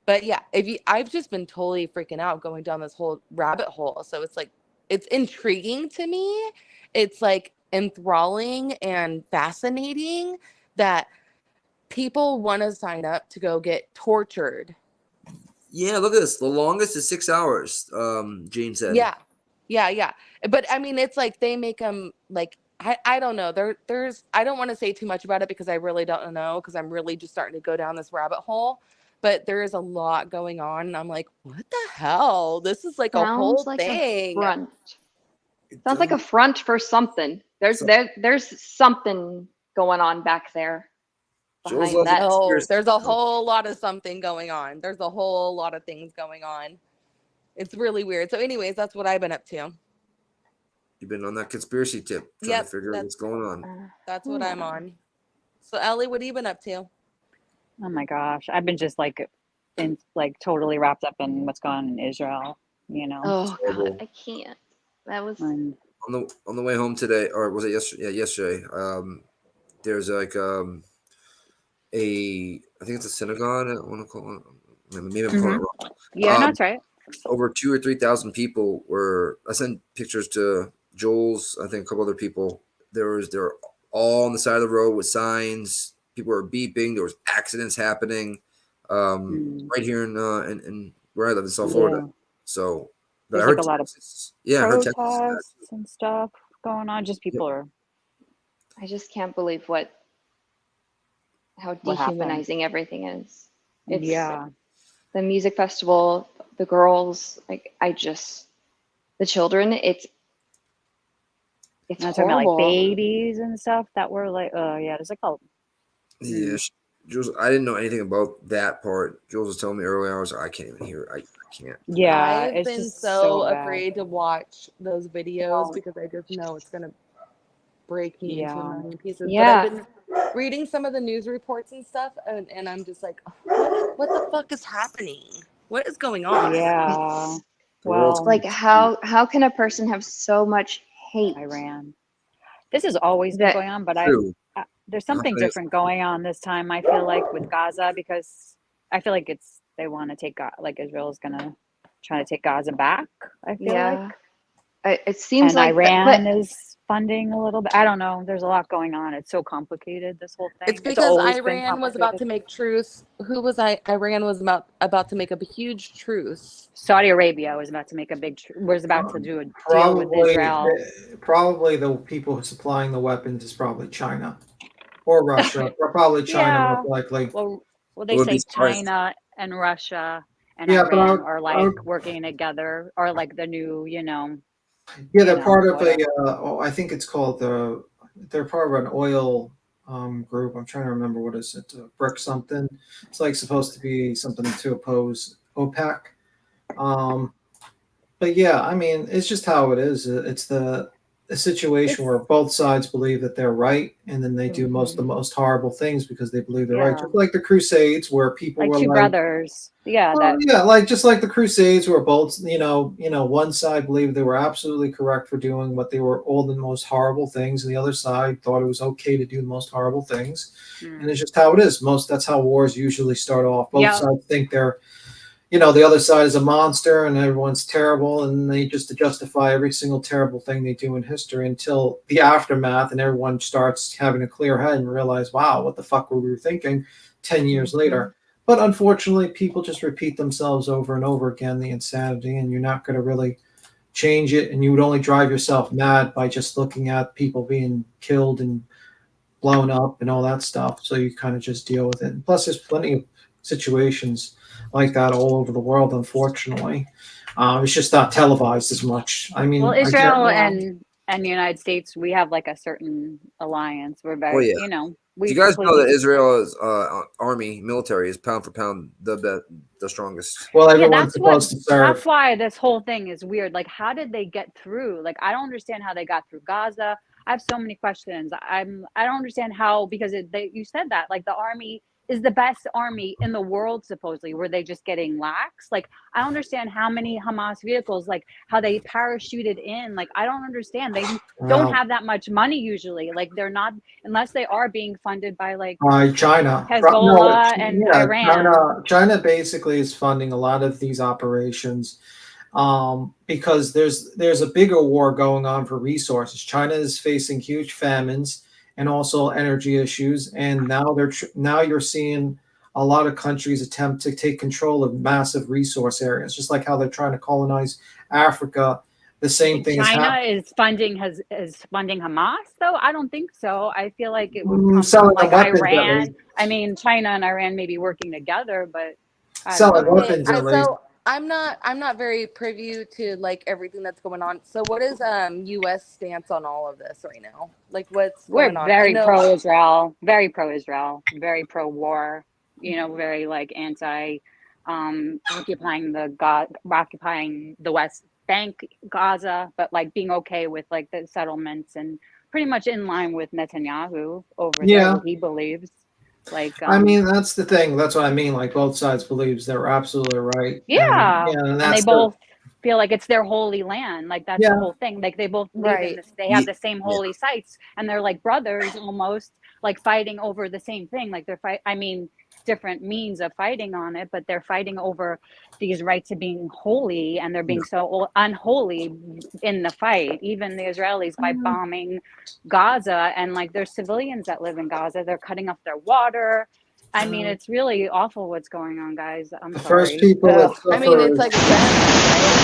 But yeah, I've just been totally freaking out going down this whole rabbit hole. So it's like, it's intriguing to me. It's like enthralling and fascinating that people want to sign up to go get tortured. Yeah, look at this. The longest is 6 hours. Jane said. Yeah. But I mean, it's like they make them like, I don't know. There's I don't want to say too much about it because I really don't know, because I'm really just starting to go down this rabbit hole. But there is a lot going on, and I'm like, what the hell? This is like a Sounds whole like thing. a front. It Sounds like a doesn't- front for something. There's So- there's something going on back there Joel's behind loves that. Oh, conspiracy. there's a whole lot of something going on. There's a whole lot of things going on. It's really weird. So, anyways, that's what I've been up to. You've been on that conspiracy tip, trying Yep, to figure out what's going on. That's what I'm on. So, Ellie, what have you been up to? Oh my gosh, I've been just like totally wrapped up in what's going on in Israel. You know. Oh Horrible. God, I can't. That was And On the way home today, or was it yesterday? Yeah, yesterday. There's like I think it's a synagogue. I want to call it. Maybe I'm calling it wrong. yeah, no, that's right. Over 2,000 or 3,000 people were. I sent pictures to Joel's. I think a couple other people. They're all on the side of the road with signs. People were beeping. There was accidents happening. Right here in where I live in South Florida. Yeah. So, but There's I like heard a lot of Texas, yeah, I heard Texas is bad, protests too. and stuff going on. Just people are. I just can't believe how What happened? dehumanizing everything is. It's Yeah. the music festival, the girls, like the children, it's And I'm talking about horrible. like babies and stuff that were like, oh yeah, there's like Yeah, Jules, I didn't know anything about that part. Jules was telling me earlier. I was like, I can't even hear it. I can't. yeah, I've it's been just so bad. afraid to watch those videos Oh. because I just know it's going to break me into a Yeah. million pieces. Yeah. But I've been reading some of the news reports and stuff, and I'm just like, what the fuck is happening? What is going on? Yeah. It's The world's Well, like how can a person have so much hate? Iran. This has always been That- going on, but true. there's something It is. different going on this time. I feel like with Gaza, because I feel like they want to take like Israel's gonna try to take Gaza back. I feel Yeah. like, It seems and like Iran but is funding a little bit. I don't know. There's a lot going on. It's so complicated. This whole thing. It's because always been Iran was about to complicated. make truce. Who was Iran was about to make a huge truce. Saudi Arabia was about to make was about to do a deal with Israel. Probably the people supplying the weapons is probably China or Russia, or probably China Yeah. most likely. Well, they Would be say surprised. China and Russia and Yeah, but Iran I- are like working together, or like the new, Yeah, they're know, part of whatever. I think it's called they're part of an oil group. I'm trying to remember what is it, BRIC something. It's like supposed to be something to oppose OPEC. But yeah, I mean, it's just how it is. It's the a situation where both sides believe that they're right, and then they do the most horrible things because they believe they're right. Yeah. Just like the Crusades, where people Like were two like, brothers. Yeah, well, that yeah, like just like the Crusades, where both, one side believed they were absolutely correct for doing what they were all the most horrible things, and the other side thought it was okay to do the most horrible things. And it's just how it is. That's how wars usually start off. Both sides think they're, the other side is a monster and everyone's terrible, and they just justify every single terrible thing they do in history until the aftermath, and everyone starts having a clear head and realize, wow, what the fuck were we thinking 10 years later? But unfortunately, people just repeat themselves over and over again, the insanity, and you're not going to really change it. And you would only drive yourself mad by just looking at people being killed and blown up and all that stuff. So you kind of just deal with it. And plus, there's plenty of situations like that all over the world, unfortunately. It's just not televised as much. I mean, well, I get, Israel and the United States, we have like a certain alliance. We're very, yeah. you Do we you guys know completely that Israel's military is pound for pound the strongest? well, yeah, everyone's supposed to serve. that's why this whole thing is weird. Like, how did they get through? Like, I don't understand how they got through Gaza. I have so many questions. I don't understand how, because you said that like the army is the best army in the world, supposedly. Were they just getting lax? Like, I don't understand how many Hamas vehicles, like how they parachuted in. Like, I don't understand. They don't Well, have that much money usually. Like, they're not, unless they are being funded by like China. No, Hezbollah and yeah, Iran. China basically is funding a lot of these operations, because there's a bigger war going on for resources. China is facing huge famines and also energy issues, and now you're seeing a lot of countries attempt to take control of massive resource areas, just like how they're trying to colonize Africa. The same thing is China happening. is funding Hamas though? I don't think so. I feel like it would come from Selling them like weapons at least. Iran. I mean, China and Iran may be working together, but I don't Selling know. weapons at least. So I'm not very privy to like everything that's going on. So what is US stance on all of this right now? Like what's We're going on? I very know pro-Israel, very pro-Israel, very pro-war, very like anti occupying the West Bank, Gaza, but like being okay with like the settlements and pretty much in line with Netanyahu over there, Yeah. what he believes. Like I mean, that's the thing. That's what I mean. Like both sides believes they're absolutely right. And yeah, yeah, and and they that's both feel like it's their holy land. Like that's the yeah. whole thing. Like they both believe in right. this. They have the Yeah. same holy sites, and they're like brothers almost, like fighting over the same thing. Like I mean, different means of fighting on it, but they're fighting over these rights of being holy, and they're being so unholy in the fight. Even the Israelis by bombing Gaza, and like there's civilians that live in Gaza. They're cutting off their water. I mean, it's really awful what's going on, guys. I'm The first sorry. people that I mean, it's suffer like a genocide,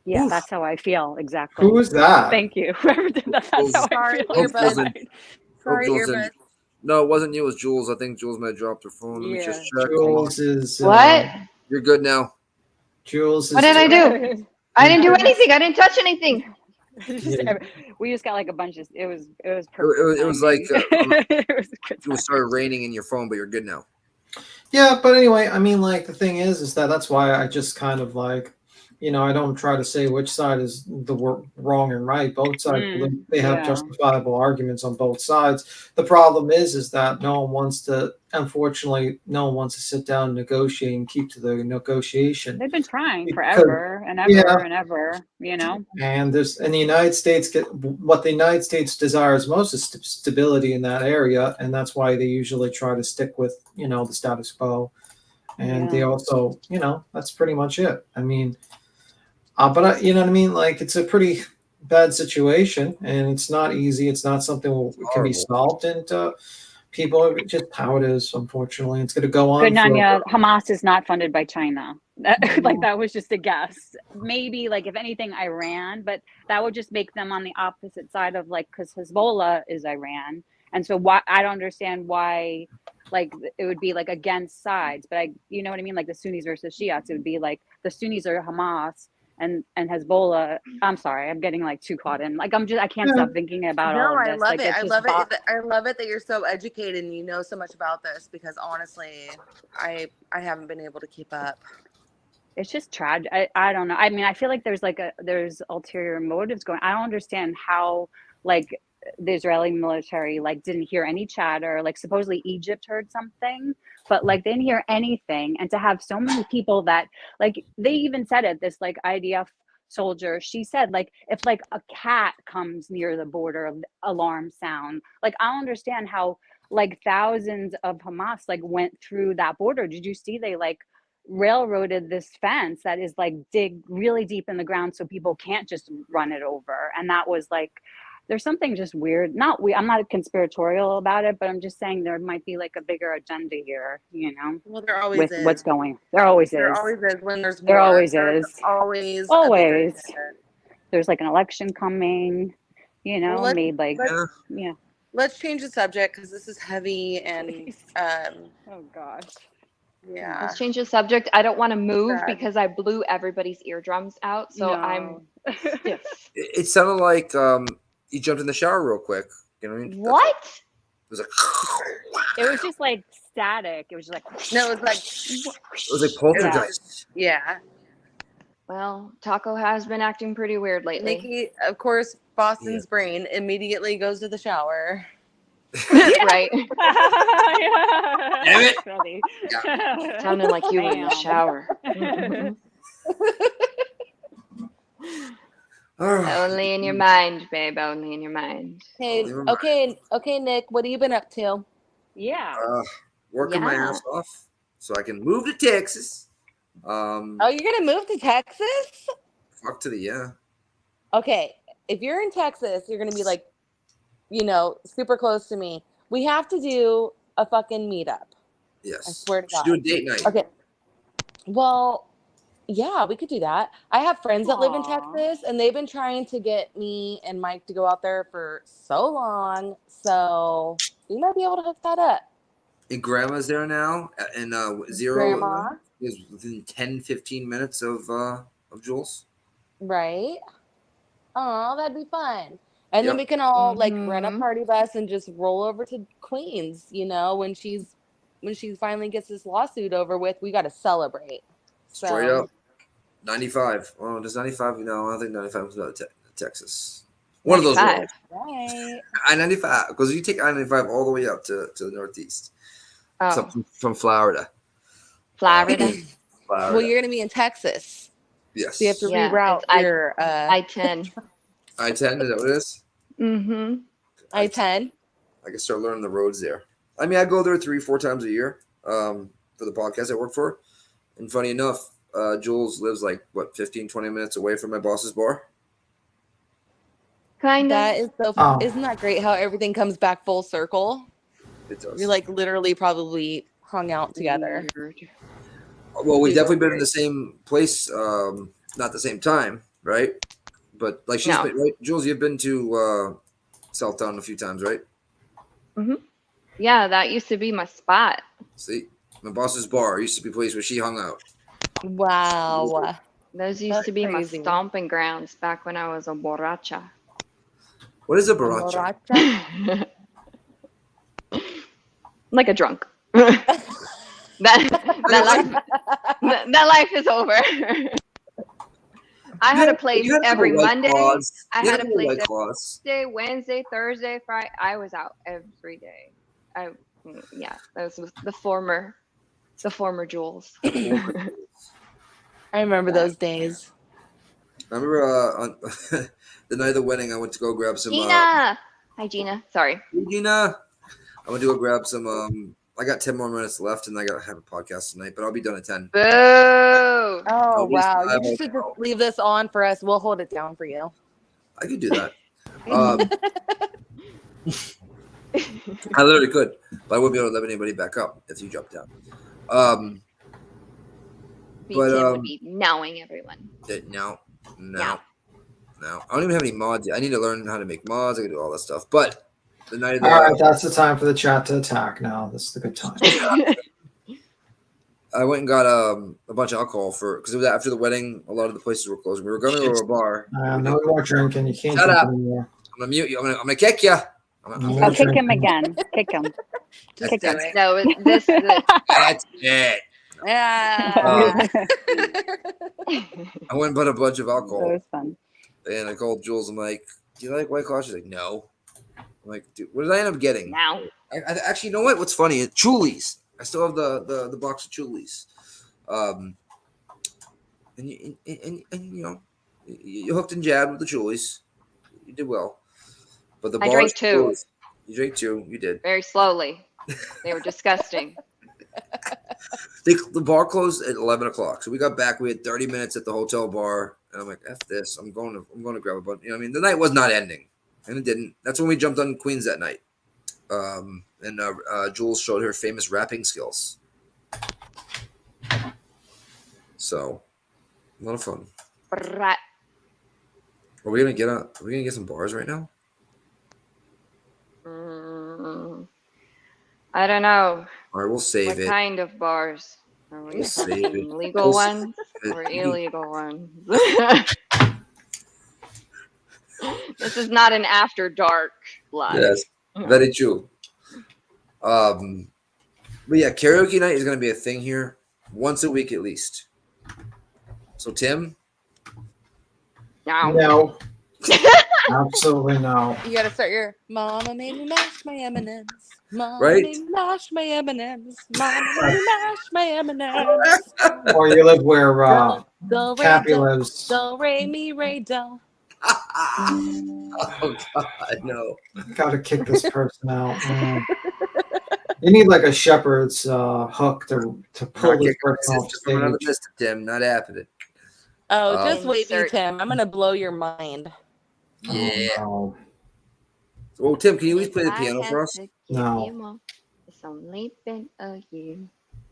Yeah, Oof. that's how I feel. Exactly. who is that? Thank you. Whoever did that, that's how I Sorry, feel. Hope Jules earbuds. didn't- Sorry, Jules didn't- earbuds. No, it wasn't you. It was Jules. I think Jules might have dropped her phone. Let me just Yeah. check. Hold on. Jules is What? You're good now. Jules is What did I do? I didn't do anything. I didn't touch anything. We just got like a bunch of. It was It perfect. was like it was good it started raining in your phone, but you're good now. Yeah, but anyway, I mean, like the thing is that's why I just kind of like, I don't try to say which side is the wrong and right. Both sides believe they have yeah. justifiable arguments on both sides. The problem is that unfortunately, no one wants to sit down and negotiate and keep to the negotiation. They've been trying Because- forever and ever yeah. and ever. And the United States what the United States desires most is stability in that area, and that's why they usually try to stick with the status quo. And they also that's pretty much it. I mean, but you know what I mean. Like it's a pretty bad situation, and it's not easy. It's not something that can be solved, and people just how it is. Unfortunately, it's going to go on. Good, Nanya. Hamas is not funded by China. Like that was just a guess. Maybe like if anything, Iran, but that would just make them on the opposite side of like because Hezbollah is Iran, and so why I don't understand why like it would be like against sides, but you know what I mean, like the Sunnis versus Shiites. It would be like the Sunnis are Hamas and Hezbollah. I'm sorry, I'm getting like too caught in. Like I can't stop thinking about No, all of I this. love Like it. it's I just love it. I love it that you're so educated and you know so much about this, because honestly, I haven't been able to keep up. it's just tragic. I don't know. I mean, I feel like there's ulterior motives going. I don't understand how like the Israeli military like didn't hear any chatter. Like supposedly Egypt heard something, but like they didn't hear anything. And to have so many people that like they even said it, this like IDF soldier, she said like if like a cat comes near the border of alarm sound. Like I don't understand how like thousands of Hamas like went through that border. Did you see they like railroaded this fence that is like dig really deep in the ground so people can't just run it over? And that was like there's something just weird. Not we I'm not conspiratorial about it, but I'm just saying there might be like a bigger agenda here, you know, Well, there always with is. what's going. There always There is. always is when there's There war. always There's is. always a bigger Always. agenda. There's like an election coming, you know, Well, made like let's yeah. let's change the subject because this is heavy and Please. Oh gosh. yeah. Let's change the subject. I don't want to move Sad. because I blew everybody's eardrums out, so I'm No. stiff. It sounded like you jumped in the shower real quick. You know what I mean? What? It was like It was just like static. It was just like No, it was like it was like poltergeist. yeah. Well, Taco has been acting pretty weird lately. Nikki, of course, Boston's brain immediately goes to the shower. Right? yeah. Damn it. Funny. Sounded like you were in the Damn. shower. Mhm. Only in your mind, babe. Only in your mind. Okay, Nick, what have you been up to? Yeah. Working my Yeah. ass off so I can move to Texas. Oh, you're gonna move to Texas? Fuck to the yeah. Okay, if you're in Texas, you're gonna be like, you know, super close to me. We have to do a fucking meetup. Yes. I swear to Should God. do a date night. Okay. Well, yeah, we could do that. I have friends that live in Aw. Texas, and they've been trying to get me and Mike to go out there for so long. So we might be able to hook that up. And grandma's there now, and Zero Grandma, is within 10, 15 minutes of Jules. right? Oh, that'd be fun. And then Yep. we can all like rent a Mhm. party bus and just roll over to Queens, you know, when she finally gets this lawsuit over with, we got to celebrate. Straight So- up. 95. Oh, does 95? No, I don't think 95 comes out of Texas. One of those 95. roads. Right. I-95, because you take I-95 all the way up to the northeast. Oh, So from Florida. Florida. Well, you're going to be in Texas. Yes. So you have to Yeah, reroute it's your I-10. I-10, is that what it is? Mm-hmm. I-10. I can start learning the roads there. I mean, I go there 3-4 times a year for the podcast I work for. And funny enough, Jules lives like, 15, 20 minutes away from my boss's bar? Kind of. That is so Oh. Isn't that great how everything comes back full circle? It does. You're like literally probably hung out together. Weird. Well, we've You go definitely been for in it. the same place, not the same time, right? But like she's No. been, right? Jules, you've been to Southtown a few times, right? Yeah, that used to be my spot. See, my boss's bar used to be a place where she hung out. Wow. Those used That's to be crazy. my stomping grounds back when I was a borracha. What is a baracha? Borracha? Like a drunk. that life is over. I had a place You had to every go White Monday, Claws. I You had to a go place White every- Claws. Tuesday, Wednesday, Thursday, Friday. I was out every day. Yeah, that was the former Jules. I remember those days. I remember on the night of the wedding, I went to go grab some. Gina. Hi, Gina. Sorry. Gina. I went to go grab some. I got 10 more minutes left, and I got to have a podcast tonight, but I'll be done at 10. Boo. Oh, Nobody's wow. live You on should the just leave this on for us. We'll hold it down for you. I could do that. I literally could, but I wouldn't be able to let anybody back up if you jumped down. Me But, Tim would be knowing everyone. No. I don't even have any mods yet. I need to learn how to make mods. I can do all that stuff. But the night of the All right, that's the time for the chat to attack now. This is the good time. I went and got a bunch of alcohol because it was after the wedding. A lot of the places were closing. We were going to a bar. No more drinking. You can't Shut drink up. anymore. I'm gonna mute you. I'm gonna kick you. No more Oh, kick him drinking. again. Kick him. Just Kick do him. it. No, this is it. That's it. Yeah. I went and bought a bunch of That alcohol, was fun. and I called Jules. I'm like, "Do you like White Claw?" She's like, "No." I'm like, "Dude, what did I end up getting?" Now. I actually, you know what? What's funny? Chulies. I still have the box of Chulies. And you know, you hooked and jabbed with the Chulies. You did well, but the I bars drank two. closed. You drank two. You did. Very slowly. They were disgusting. The bar closed at 11 o'clock. So we got back. We had 30 minutes at the hotel bar, and I'm like, "F this! I'm going to grab a bunch." You know, what I mean, the night was not ending, and it didn't. That's when we jumped on Queens that night. And Jules showed her famous rapping skills. So, a lot of fun. Brat. Are we gonna get some bars right now? I don't know. All right, we'll save What it. kind of bars? Are we We'll save talking it. legal We'll ones save it. or illegal ones? This is not an after dark live. Yes, very true. But yeah, karaoke night is gonna be a thing here once a week at least. So Tim, No. No. Absolutely no. You gotta start your mama made me mash my M&Ms. Mama Right? made me mash my M&Ms. Mama made me mash my M&Ms. Or you live where Do re Cappy do, lives. do re mi re do. oh God, no. Gotta kick this person out. You need like a shepherd's hook to pull Not this kick my person off sister from another stage. mister, Tim. Not happening. Oh, just wait, Insert. Tim. I'm gonna blow your mind. Yeah. Oh, Oh, Tim, can you please play the I piano had for us? to give No. you more. It's only been a year.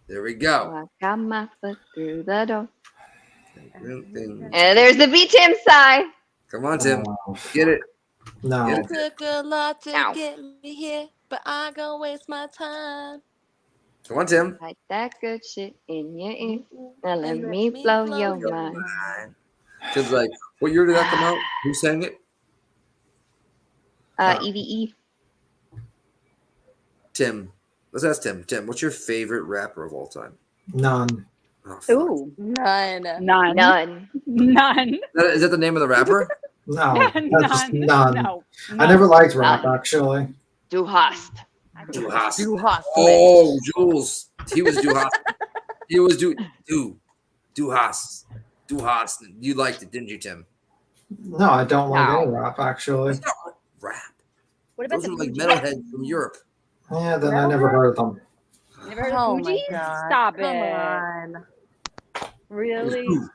There we So go. I got my foot through the door. Come And there's the B Tim sigh. on, Tim. Oh, Get it. no. Get It took a lot to Ow. get me here, but I gonna waste my time. Come on, Tim. Like that good shit in your ear. Now And let me blow your mind. Tim's like, what year did that come out? Who sang it? EVE. Tim. Let's ask Tim. Tim, what's your favorite rapper of all time? None. Oh, fuck. Ooh, None. none. None. None. Is that the name of the rapper? No. That's just None. none. No. I never liked rap, None. actually. Du hast. Du Hast. Du Hast. Oh, Jules. He was Du Hast. He was Du Hast. Du Hast. You liked it, didn't you, Tim? No, I don't like No. any rap, actually. It's not rap. What about Those the are like Fugees? metalheads from Europe. Yeah, then I never heard of them. Never heard Oh of my Fugees? God. Stop Come it. on. Really? Du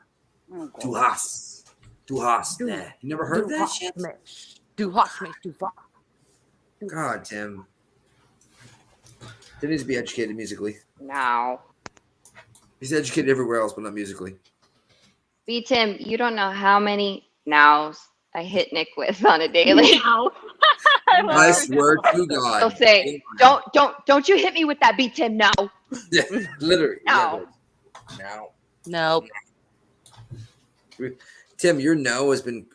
Oh, God. Du Hast. Du Hast. Nah. You never heard of that shit? Du Hast mich, du Hast. God, Tim. Tim needs to be educated musically. No. He's educated everywhere else, but not musically. B Tim, you don't know how many nows I hit Nick with on a daily. Ow. I swear to God. He'll say, don't you hit me with that B Tim, no. Yeah, literally. No. Yeah, Nope. Tim, your no has been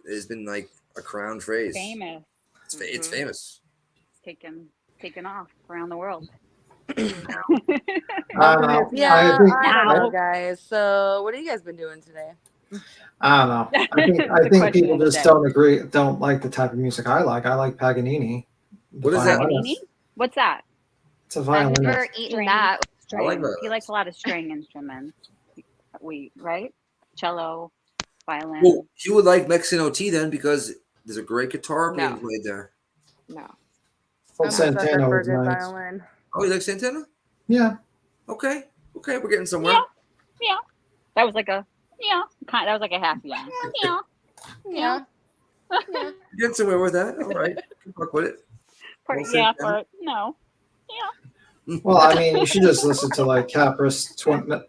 like a crown phrase. Famous. It's Mhm. famous. Taken off around the world. I don't know. Yeah, I think, I don't know, Ow. guys. So, what have you guys been doing today? I don't know. I think, That's I the think question people of the just day. don't like the type of music I like. I like Paganini. What is that? Paganini? What's that? It's a I've violinist. never eaten String. that. I like Strings. He violins. likes a lot of string instruments. Right? Cello, violin. Well, you would like Mexican OT then because there's a great guitar being No. played there. No. Well, I'm a sucker Santana for a was good nice. violin. Oh, you like Santana? Yeah. Okay, we're getting somewhere. Yeah. That was like a that was like a half yeah. Yeah. Yeah. We're getting somewhere with that. All right, fuck with it. Part, Well, yeah, Santana. part no. Well, I mean, you should just listen to like Capris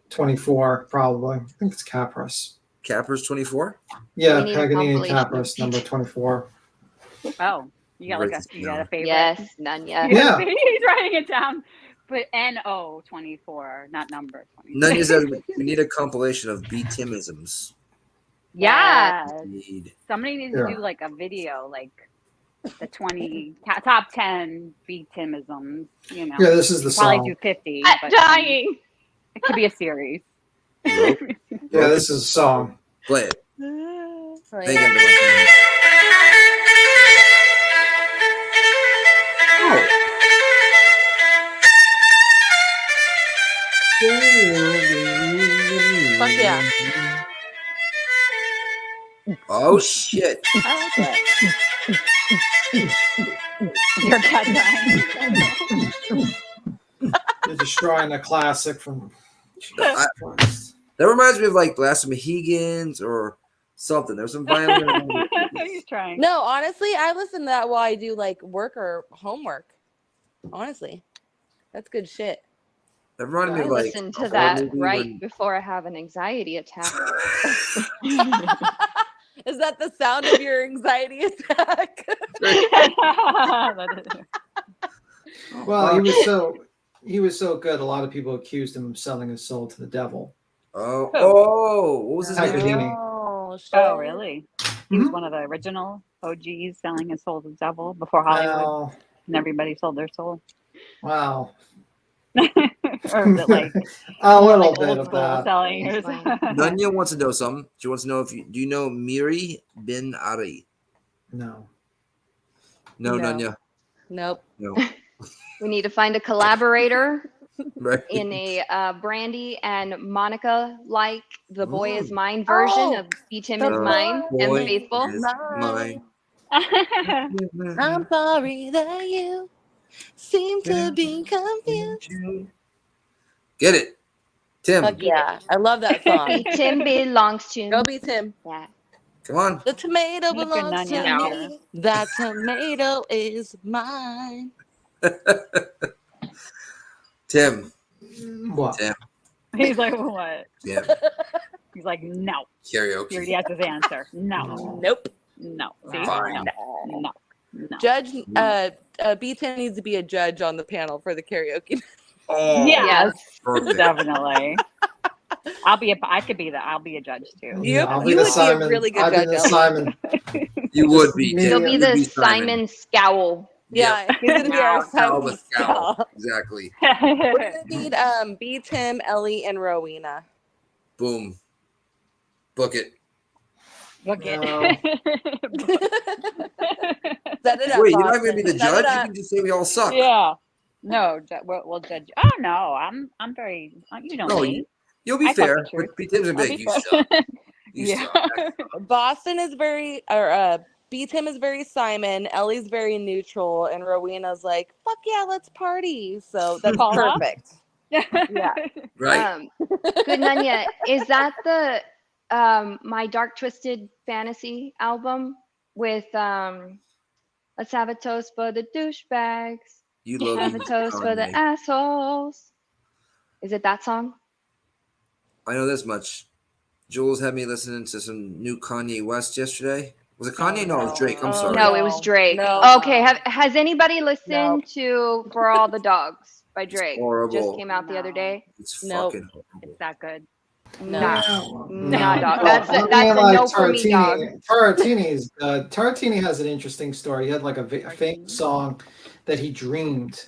24, probably. I think it's Capris. Cappers 24. Yeah, We need a Paganini and compilation. Capris, number 24. Oh. You got Write like this you got a down. favorite. Yes, none yet. Yeah. He's writing it down. But NO24, not number 24. Nanya says we need a compilation of B Timisms. Yeah. Indeed. Somebody needs Yeah. to do like a video, like the top 10 beat Timisms, you know. Yeah, this is the Probably song. do 50, I'm but dying. it could be a series. Nope. Yeah, this is a song. Play it. Like, Thank you. fuck yeah. Oh shit. I like that. Your cat dying. You're destroying a classic from. I- That reminds me of like Blast of Mohegans or something. There's some violin. He's trying. No, honestly, I listen to that while I do like work or homework. Honestly, that's good shit. That reminded me I of like listen a to horror that movie right when- before I have an anxiety attack. Is that the sound of your anxiety attack? Well, he was so good. A lot of people accused him of selling his soul to the devil. Oh, what was his name? Pagadini. Oh, shit. Oh, really? He was Mhm. one of the original OGs selling his soul to the devil before Hollywood, Wow. and everybody sold their soul. Wow. Or is it like A more little like bit old of school that. selling? Or Explain. Nanya wants to know something. She wants to know do you know Miri bin Ari? No. No, No. Nanya. Nope. No. We need to find a collaborator Right. in a Brandy and Monica like The Boy Is Mine Oh, version of Be Tim The Is Mine and Boy Faithful. Is Mine. I'm sorry that you seem to be confused. Get it, Tim. Fuck yeah. I love that song. Be Tim belongs to Go be Tim. Yeah. Come on. The tomato Good belongs to Nanya. me. That tomato is mine. Tim. What? Tim. He's like, what? Yeah. He's like, no. He already Karaoke. has his answer. No. Nope. No. See? Fine. No. No. Judge, B10 needs to be a judge on the panel for the karaoke. Oh, Yes, perfect. definitely. I could be that. I'll be a judge too. You, I'll be you the would Simon. be a really good I'll be judge. the Ellie. Simon. You would be. Me. Tim. He'll be You'd the Simon Scowl. Yeah, he's gonna be our Scowl Simon with scowl. Scowl. Exactly. We're gonna need B Tim, Ellie, and Rowena. Boom. Book it. Look it. No. Set it up. Wait, you're not Austin. going to be the Set judge? it You up. can just say we all suck. Yeah. No, we'll judge. Oh no, I'm very. You know No, me. You'll be I tell fair. the truth. But B Tim's gonna I'll be be like, you fair. suck. You Yeah. suck. Boston is very, or B Tim is very Simon. Ellie's very neutral, and Rowena's like, "Fuck yeah, let's party." So that's Call up. perfect. Yeah. Right? Good Nanya, is that the My Dark Twisted Fantasy album with Let's Have a Toast for the Douchebags, You love Have me, a Toast for the Kanye. Assholes. Is it that song? I know this much. Jules had me listening to some new Kanye West yesterday. Was it Kanye? No, it was Drake. I'm Oh, sorry. No, it was Drake. No. Okay, has anybody listened to For All the Dogs by Drake? horrible. Just came out the other No. day. It's Nope. fucking horrible. It's that good. No. Nah, dog. Oh, That's I a mean, no for me, dog. Taratini has an interesting story. He had like a famous song that he dreamed,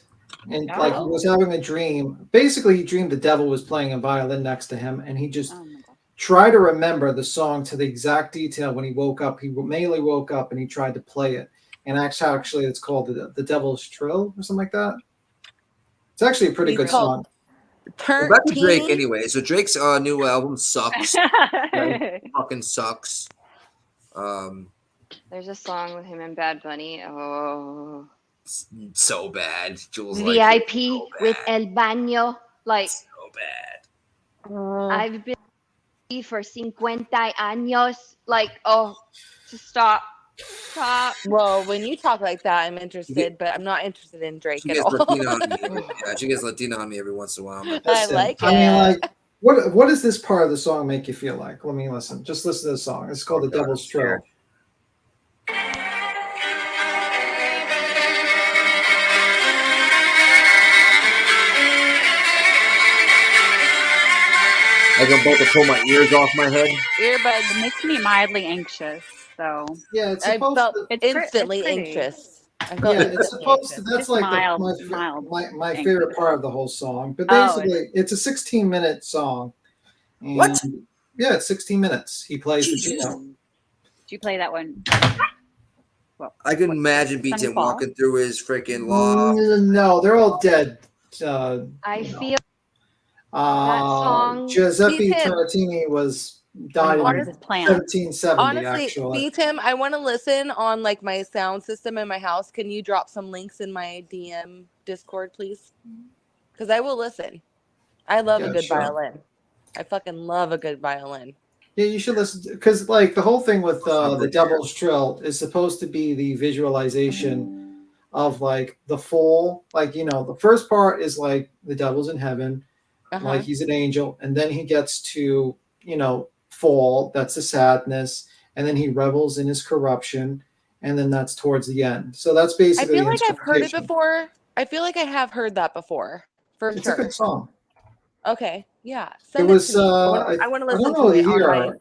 and like he was having a dream. Basically, he dreamed the devil was playing a violin next to him, and he just Oh my god. tried to remember the song to the exact detail. When he woke up, he mainly woke up and he tried to play it. And actually, it's called the Devil's Trill or something like that. It's actually a pretty It's good called- song. Well, back to Drake Turtini. anyway. So Drake's new album sucks. Fucking sucks. There's a song with him and Bad Bunny. Oh. So bad. Jules like VIP so with bad. El Baño. Like, So bad. I've been here for 50 años. Like, oh, just stop. Stop. Well, when you talk like that, I'm interested, but I'm not interested in Drake She at gets all. Latina on me. Yeah, she gets Latina on me every once in a while. I'm like, I like I mean, it. like, what does this part of the song make you feel like? Let me listen. Just listen to the song. It's called The Devil's Trill. Like I'm about to pull my ears off my head. Earbuds. It makes me mildly anxious. So Yeah, it's I supposed felt to. it's instantly pretty. anxious. I felt Yeah, it's instantly supposed to. anxious. That's Just like mild. my favorite part of the whole song. But Oh, basically, it's a 16-minute song, What? and yeah, it's 16 minutes. He plays the Jesus. piano. Do you play that one? Well, I can what, imagine Sun B10 Fall? walking through his freaking loft. No, they're all dead. I No. feel that song. Giuseppe B10. Tarantini was When died he in waters his plants. 1770. Honestly, Actually, B-Tim, I want to listen on like my sound system in my house. Can you drop some links in my DM Discord, please? Because I will listen. I love a Yeah, good sure. violin. I fucking love a good violin. Yeah, you should listen because like the whole thing with the Something. Devil's Trill is supposed to be the visualization of like the full, like the first part is like the devil's in heaven, Uh-huh. like he's an angel, and then he gets to fall. That's the sadness, and then he revels in his corruption, and then that's towards the end. So that's I basically feel the like I've heard it interpretation. before. I feel like I have heard that before. For It's a sure. good song. Okay. Yeah. It Send was to me. I want to I listen don't know to the it on year.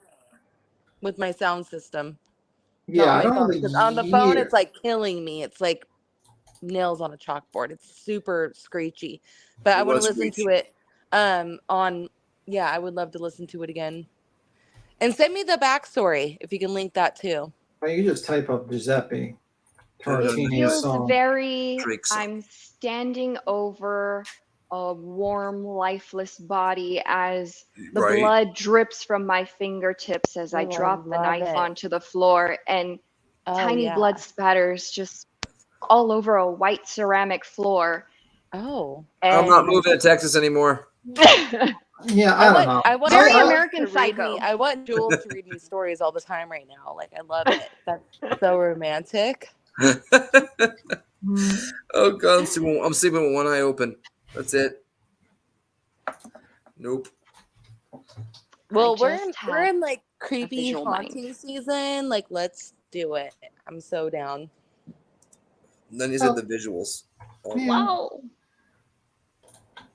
with my sound system. Yeah, Not on I my don't know phone. the Because on the phone year. it's like killing me. It's like nails on a chalkboard. It's super screechy. But I It want to was listen to screechy. it on I would love to listen to it again. And send me the backstory if you can link that too. Well, you just type up Giuseppe It Tarantini feels song. very. Drake song. I'm standing over a warm, lifeless body as the Right. blood drips from my fingertips as I Oh, I drop the love knife it. onto the floor, and Oh, tiny yeah. blood spatters just all over a white ceramic floor. Oh. I'm not And moving to Texas anymore. Yeah, I don't know. I want Very Jules American to read Psycho. me. I want Jules to read me stories all the time right now. Like I love it. That's so romantic. Oh God, I'm sleeping with one eye open. That's it. Nope. Well, we're just we're have in like creepy visual mind. haunting season. Like let's do it. I'm so down. Then you said the visuals. Oh, Yeah. Wow.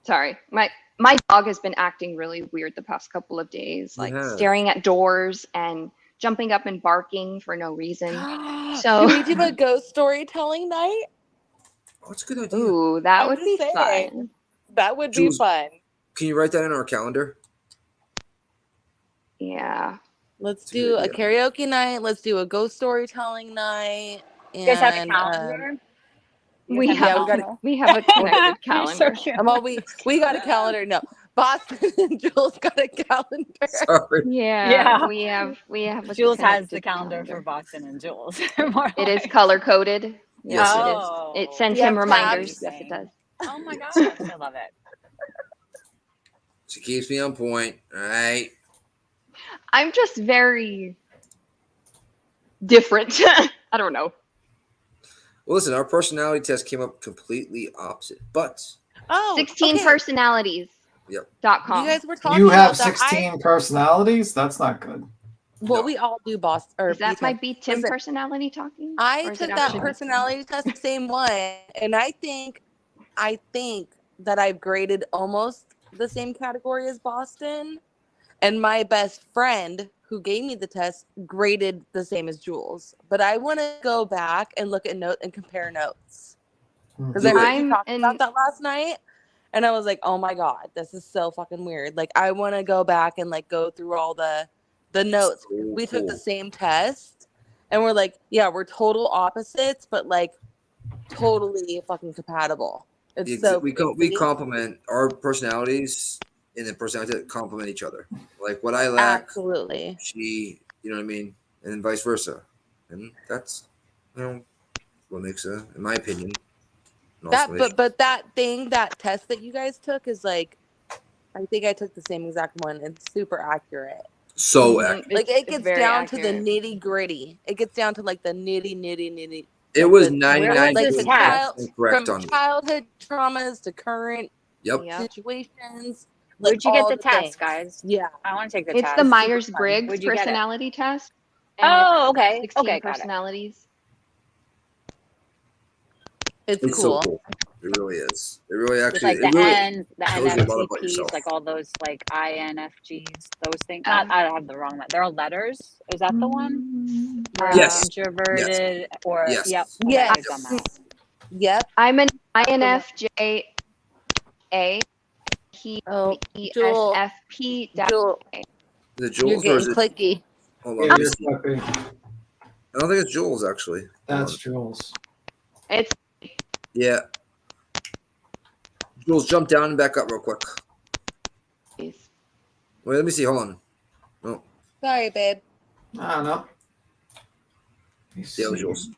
Sorry, my dog has been acting really weird the past couple of days, like Yeah. staring at doors and jumping up and barking for no reason. So- Can we do a ghost storytelling night? Oh, that's a good idea. Ooh, that I'm would be just saying. fun. That would be Jules- fun. Can you write that in our calendar? Yeah. Let's That's a good do a idea. karaoke night. Let's do a ghost storytelling night. You guys have a And calendar? You We guys have, we gotta- we have a connected You're calendar. so cute. well, we got a calendar. No, Boston and Jules got a calendar. Sorry. Yeah, Yeah. we have a Jules has the connected calendar for Boston and Jules. More It is like- color coded. Yes, Yes, it it is. is. It sends You him have reminders. tabs? Yes, it does. Oh my gosh, I love it. She keeps me on point. All right. I'm just very different. I don't know. Well, listen, our personality test came up completely opposite, but 16 okay. personalities. Yep. .com. You guys were talking You have about that. 16 personalities? That's not good. Well, No. we all do Boston. Or Is that B10. my B Tim Listen, personality talking? I Or is it took that actually- personality test, the same one, and I think that I've graded almost the same category as Boston. And my best friend who gave me the test graded the same as Jules. But I want to go back and look at note and compare notes. Because I Do it. heard you talk I'm about that last night. And I was like, oh my God, this is so fucking weird. Like I want to go back and like go through all the notes. So We took the cool. same test and we're like, yeah, we're total opposites, but like totally fucking compatible. It's so we crazy. complement our personalities, and the personalities that complement each other. Like what I lack, Absolutely. she, you know what I mean, and then vice versa. And that's, what makes in my opinion, an awesome relationship. But that test that you guys took is like, I think I took the same exact one. It's super accurate. So Mhm. accurate. Like It's it gets very down to accurate. the nitty gritty. It gets down to like the nitty. It like was the- 99 Where was this test? correct from on me. childhood traumas to current Yep. Yep. situations. Where'd you get all the test, things. guys? Yeah. I want to take the It's test. the Super Myers fun. Briggs Where'd you get it? personality test. And Oh, okay. it's 16 Okay, got it. personalities. It's It's cool. so cool. It really is. It really With actually. like It the really N's, the tells you a lot about NFTPs, yourself. like all those like INFGs, those things. I have the wrong one. They're all letters. Is that the one? Where Yes. introverted or Yes. yep. Okay, Yes. I've done that. Yep. I'm an INFJ. He Oh, Jewel, ESFP. Jewel, Is it you're Jules or getting is it? clicky. Hold on. Yeah, Let me you're see. happy. I don't think it's Jules actually. Hold That's on. Jules. It's Yeah. Jules, jump down and back up real quick. Wait, let me see. Hold on. No. Sorry, babe. I don't know. Yeah, it was Jules.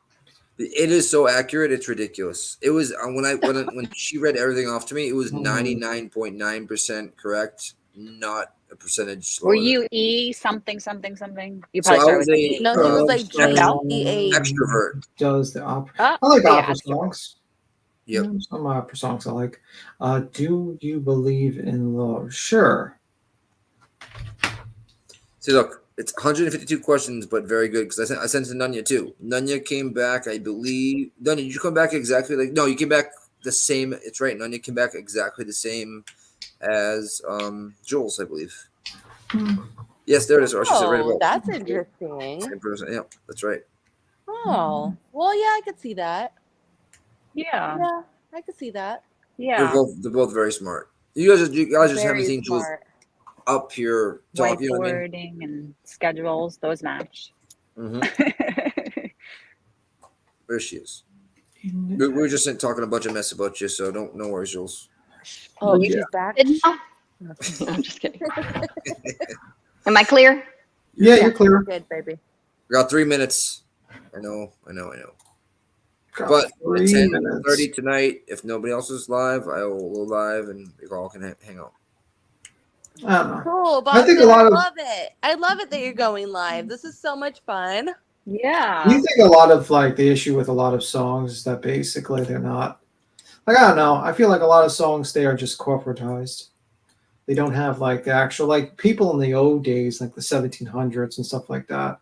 It is so accurate. It's ridiculous. It was when she read everything off to me. It was 99.9% correct, not a percentage. Were Slower than you it. E something something something? You So probably I started was with an a E. No, he was like No? GEH. extrovert. Does the opera? Oh, I like yeah, opera that's Jules. songs. Yep. Yeah, some opera songs I like. Do you believe in love? Sure. See, look, it's 152 questions, but very good because I sent to Nunya too. Nunya came back, I believe. Nunya, did you come back exactly like? No, you came back the same. It's right. Nunya came back exactly the same as Jules, I believe. Yes, there it is. Or she said right Oh, above. that's interesting. Same person. Yeah, that's right. Oh, well, yeah, I could see that. Yeah. Yeah, I could see that. Yeah. They're both very smart. You guys just haven't Very seen Jules smart. up here talk. You know what I mean? Whiteboarding and schedules, those match. There she is. We were just talking a bunch of mess about you, so no worries, Jules. Oh, Yeah. she's back. no, I'm just kidding. Am I clear? Yeah, you're clear. Good, baby. We got 3 minutes. I know. Got But at 3 10:30 minutes. tonight, if nobody else is live, I will go live and we all can hang out. I don't know. Cool, I think Boston. a lot I of love it. I love it that you're going live. This is so much fun. Yeah. you think a lot of like the issue with a lot of songs is that basically they're not like I don't know. I feel like a lot of songs they are just corporatized. They don't have like the actual like people in the old days, like the 1700s and stuff like that.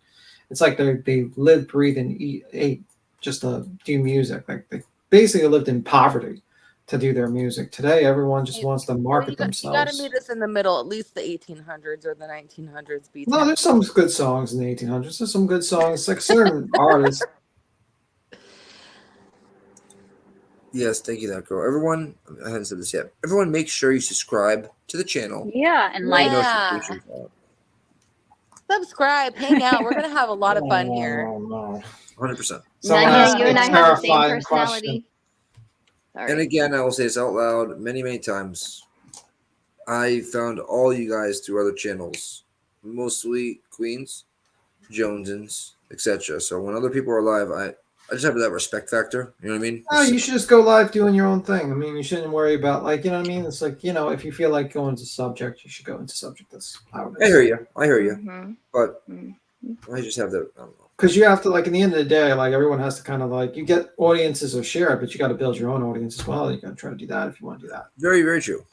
It's like they live, breathe, and ate just to do music. Like they basically lived in poverty to do their music. Today, everyone just wants to Well, market you got to themselves. meet us in the middle, at least the 1800s or the 1900s. No, there's some good songs in the 1800s. There's some good songs. Like certain artists. Yes, thank you, that girl. Everyone, I haven't said this yet. Everyone, make sure you subscribe to the channel. Yeah, and like Notifications on. Subscribe, hang out. We're gonna have a lot of fun here. Oh, no. 100%. Someone Nanya, asked you me and a I have the same terrifying personality. Sorry. And again, I will say this out loud many times. I found all you guys through other channels, mostly Queens, Jonesins, etc. So when other people are live, I just have that respect factor. You know what I mean? No, you should just go live doing your own thing. I mean, you shouldn't worry about like you know what I mean. It's like if you feel like going to subject, you should go into subject. That's how it is. I hear you. Mhm. But Mhm. I just have that. I don't know. Because you have to like in the end of the day, like everyone has to kind of like you get audiences or share it, but you got to build your own audience as well. You got to try to do that if you want to do that. Very, very true.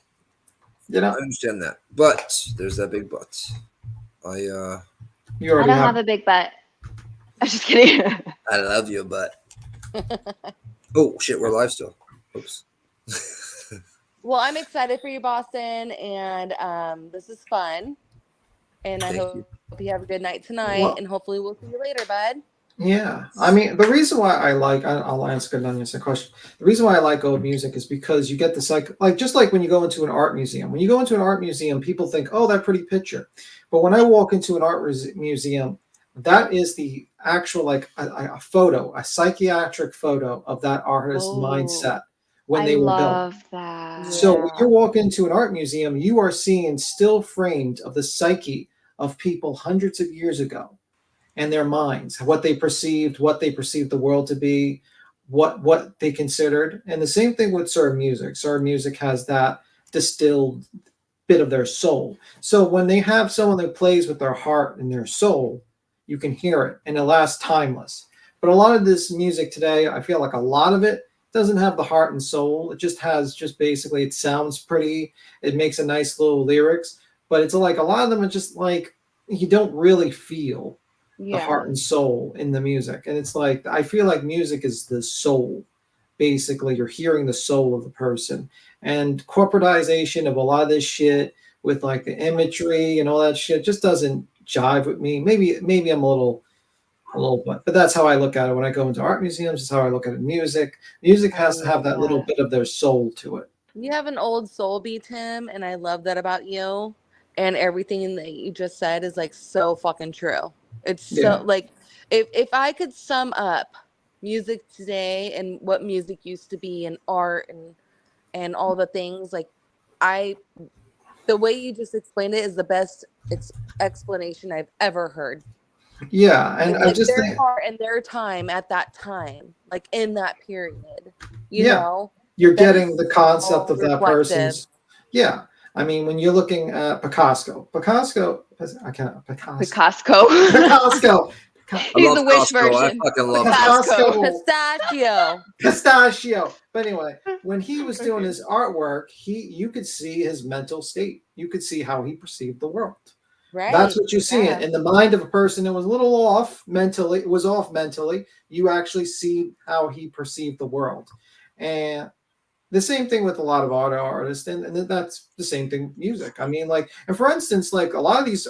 You know, I understand that, but there's that big but. you I already don't have a big butt. I'm just kidding. I love you, but. Oh shit, we're live still. Oops. Well, I'm excited for you, Boston, and this is fun. And I hope you have a good night tonight, Well- and hopefully we'll see you later, bud. Yeah, I mean, the reason why I'll answer the question. The reason why I like old music is because you get this like just like when you go into an art museum. When you go into an art museum, people think, "Oh, that pretty picture," but when I walk into an art museum, that is the actual like a photo, a psychiatric photo of that artist's mindset when they were built. love that. So when you walk into an art museum, you are seeing still framed of the psyche of people hundreds of years ago. And their minds, what they perceived the world to be, what they considered. And the same thing with Serb music. Serb music has that distilled bit of their soul. So when they have someone that plays with their heart and their soul, you can hear it and it lasts timeless. But a lot of this music today, I feel like a lot of it doesn't have the heart and soul. It just has basically it sounds pretty. It makes a nice little lyrics, but it's like a lot of them are just like you don't really feel the heart and soul in the music. And it's like I feel like music is the soul basically you're hearing the soul of the person. And corporatization of a lot of this shit with like the imagery and all that shit just doesn't jive with me. Maybe I'm a little bit, but that's how I look at it when I go into art museums. It's how I look at it. Music has to have that little bit of their soul to it. You have an old soul, B Tim, and I love that about you. And everything that you just said is like so fucking true. It's so like if I could sum up music today and what music used to be and art and all the things, like the way you just explained it is the best explanation I've ever heard. Yeah, and It's I like just their think, heart and their time at that time, like in that period, you Yeah. know, you're that getting is the concept so of that reflective. person's. Yeah, I mean, when you're looking at Picasso, I can't Picasso. Picasso. Picasso. I He's love the wish Costco. I version. fucking love Picasso. Costco. Pistachio. But anyway, when he was doing his artwork, you could see his mental state. You could see how he perceived the world. Right. That's what you see in the mind of a person that was a little off mentally. You actually see how he perceived the world. And the same thing with a lot of auto artists, and that's the same thing with music. I mean, like, and for instance, like a lot of these,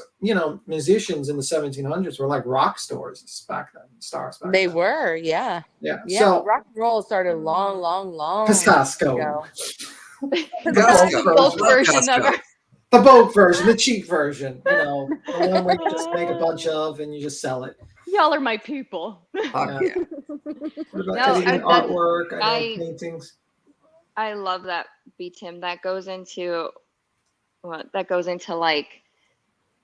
musicians in the 1700s were like rock stars back then. They were, yeah. Yeah. Yeah, So rock and roll started long Picasso. ago. Costco. Both Love version of Costco. her. The boat version, the cheap version, the one where you just make a bunch of and you just sell it. Y'all are my people. Fuck yeah. What about No, editing that's- artwork? I know paintings. I love that, B Tim. That goes into like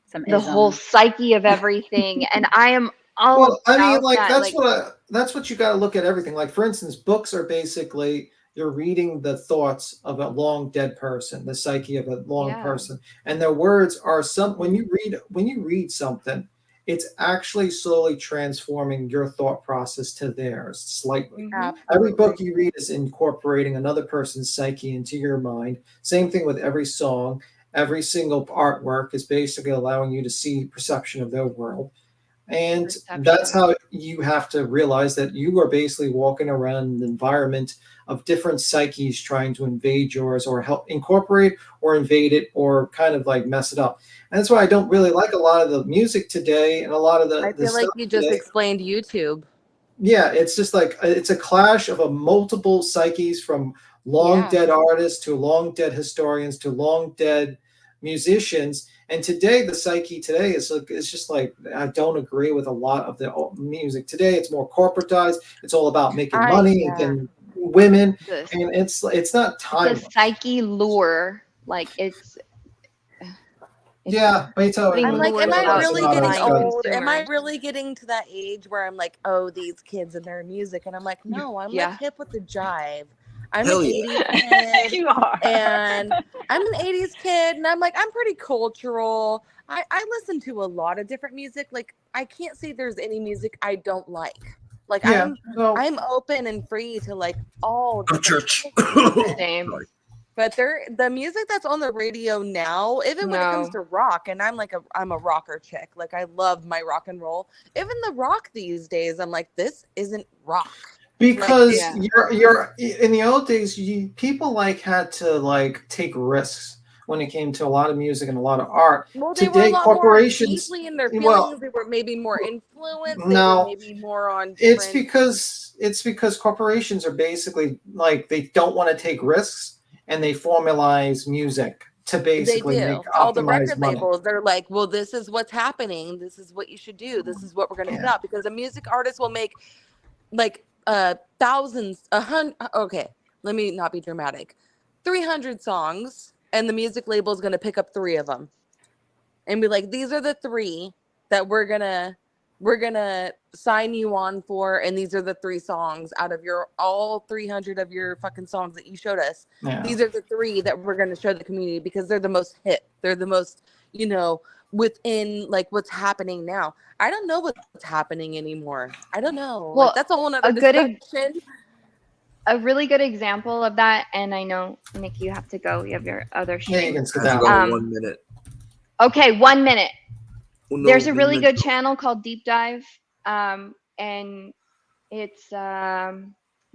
Some the whole psyche of everything, and I am all Well, I mean, about like that. that's what you got to look at everything. Like, for instance, books are basically you're reading the thoughts of a long dead person, the psyche of a long person, and their words are when you read something, it's actually slowly transforming your thought process to theirs slightly. Every book you read is incorporating another person's psyche into your mind. Same thing with every song. Every single artwork is basically allowing you to see perception of their world. And that's how you have to realize that you are basically walking around an environment of different psyches trying to invade yours or help incorporate or invade it or kind of like mess it up. And that's why I don't really like a lot of the music today and a lot of the I feel like you just explained YouTube. Yeah, it's just like it's a clash of multiple psyches from long dead artists to long dead historians to long dead musicians. And today, the psyche today is just like I don't agree with a lot of the music today. It's more corporatized. It's all about making money and women, and it's not time. The psyche lure, like it's. Yeah, Beethoven. I'm like, am I really getting old? Am I really getting to that age where I'm like, oh, these kids and their music? And I'm like, no, I'm like hip with the jive. I'm an 80s kid. You are. And I'm an 80s kid, and I'm like, I'm pretty cultural. I listen to a lot of different music. Like, I can't say there's any music I don't like. Like, I'm open and free to like all church. Same. But the music that's on the radio now, even when it comes to rock, and I'm a rocker chick. Like, I love my rock and roll. Even the rock these days, I'm like, this isn't rock. Because you're in the old days, people like had to like take risks when it came to a lot of music and a lot of art. Well, they today, were a lot corporations more deeply in their feelings. They were maybe more influenced. They were maybe more on. It's because corporations are basically like they don't want to take risks and they formalize music to basically make all the record money. labels. They're like, well, this is what's happening. This is what you should do. This is what we're going to put out, because a music artist will make like thousands, okay, let me not be dramatic, 300 songs, and the music label is going to pick up 3 of them and be like, these are the 3 that we're gonna sign you on for, and these are the 3 songs out of all 300 of your fucking songs that you showed us. These are the 3 that we're going to show the community because they're the most hit, they're the most, within like what's happening now. I don't know what's happening anymore. I don't know. Well, like, that's a whole nother discussion. A really good example of that, and I know, Nick, you have to go. You have your other show. Yeah, you can sit I have down. to go 1 minute. Okay, 1 minute. No, There's a really good channel called Deep Dive, and it's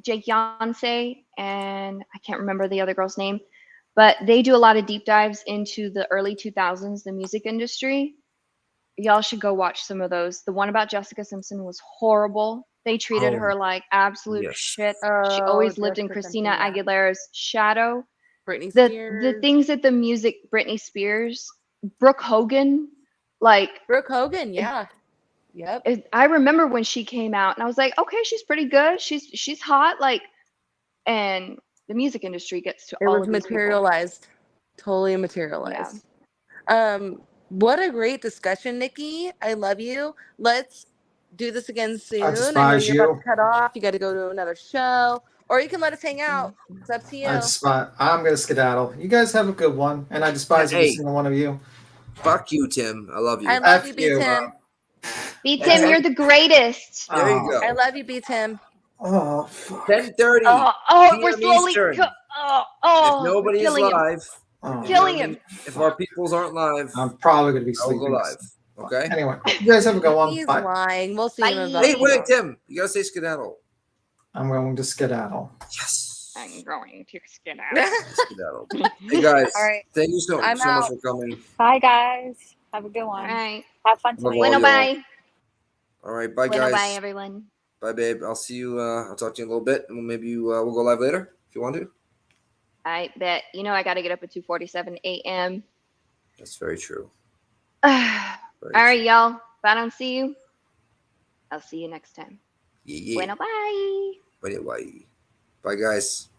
Jake Yonsei, and I can't remember the other girl's name, but they do a lot of deep dives into the early 2000s, the music industry. Y'all should go watch some of those. The one about Jessica Simpson was horrible. They treated her like absolute yes. shit. She Oh, always lived in Jessica Christina Simpson, yeah. Aguilera's shadow. Britney The Spears. things that the music, Britney Spears, Brooke Hogan, like Brooke Hogan, yeah. Yep. I remember when she came out, and I was like, okay, she's pretty good. She's hot, like, and the music industry gets to It all was of these people. materialized. Totally Yeah. materialized. What a great discussion, Nikki. I love you. Let's do this again soon. I know despise you're about you. to cut off. You got to go to another show, or you can let us hang out. It's up to you. I'm gonna skedaddle. You guys have a good one, and I despise every Hey. single one of you. Fuck you, Tim. I love you. I love you, F B you. Tim. B Tim, you're the greatest. There you go. I love you, B Tim. Oh, fuck. 10:30 We're p.m. slowly. Eastern. If If we're nobody is killing him. live, Oh, Killing you know what I him. mean? If our peoples aren't live, I'm probably gonna be I'll go sleeping. live. Okay. Anyway, you guys have a good one. He's Bye. lying. We'll see him in about Hey, a few wait, hours. Tim. You gotta say skedaddle. I'm going to skedaddle. Yes. I'm going to skedaddle. Skedaddle. Hey guys, All right. thank you so I'm much out. for coming. Bye, guys. Have a good All one. right. Have fun Love tonight. all Bueno, y'all. bye. All right, bye Bueno, guys. bye, everyone. Bye, babe. I'll see you. I'll talk to you in a little bit, and maybe we'll go live later if you want to. I bet. You know I got to get up at 2:47 a.m. That's very true. All Very right, y'all. If I don't see you, I'll see you next time. Yeah. Bueno, bye. Bye, bye. Bye, guys.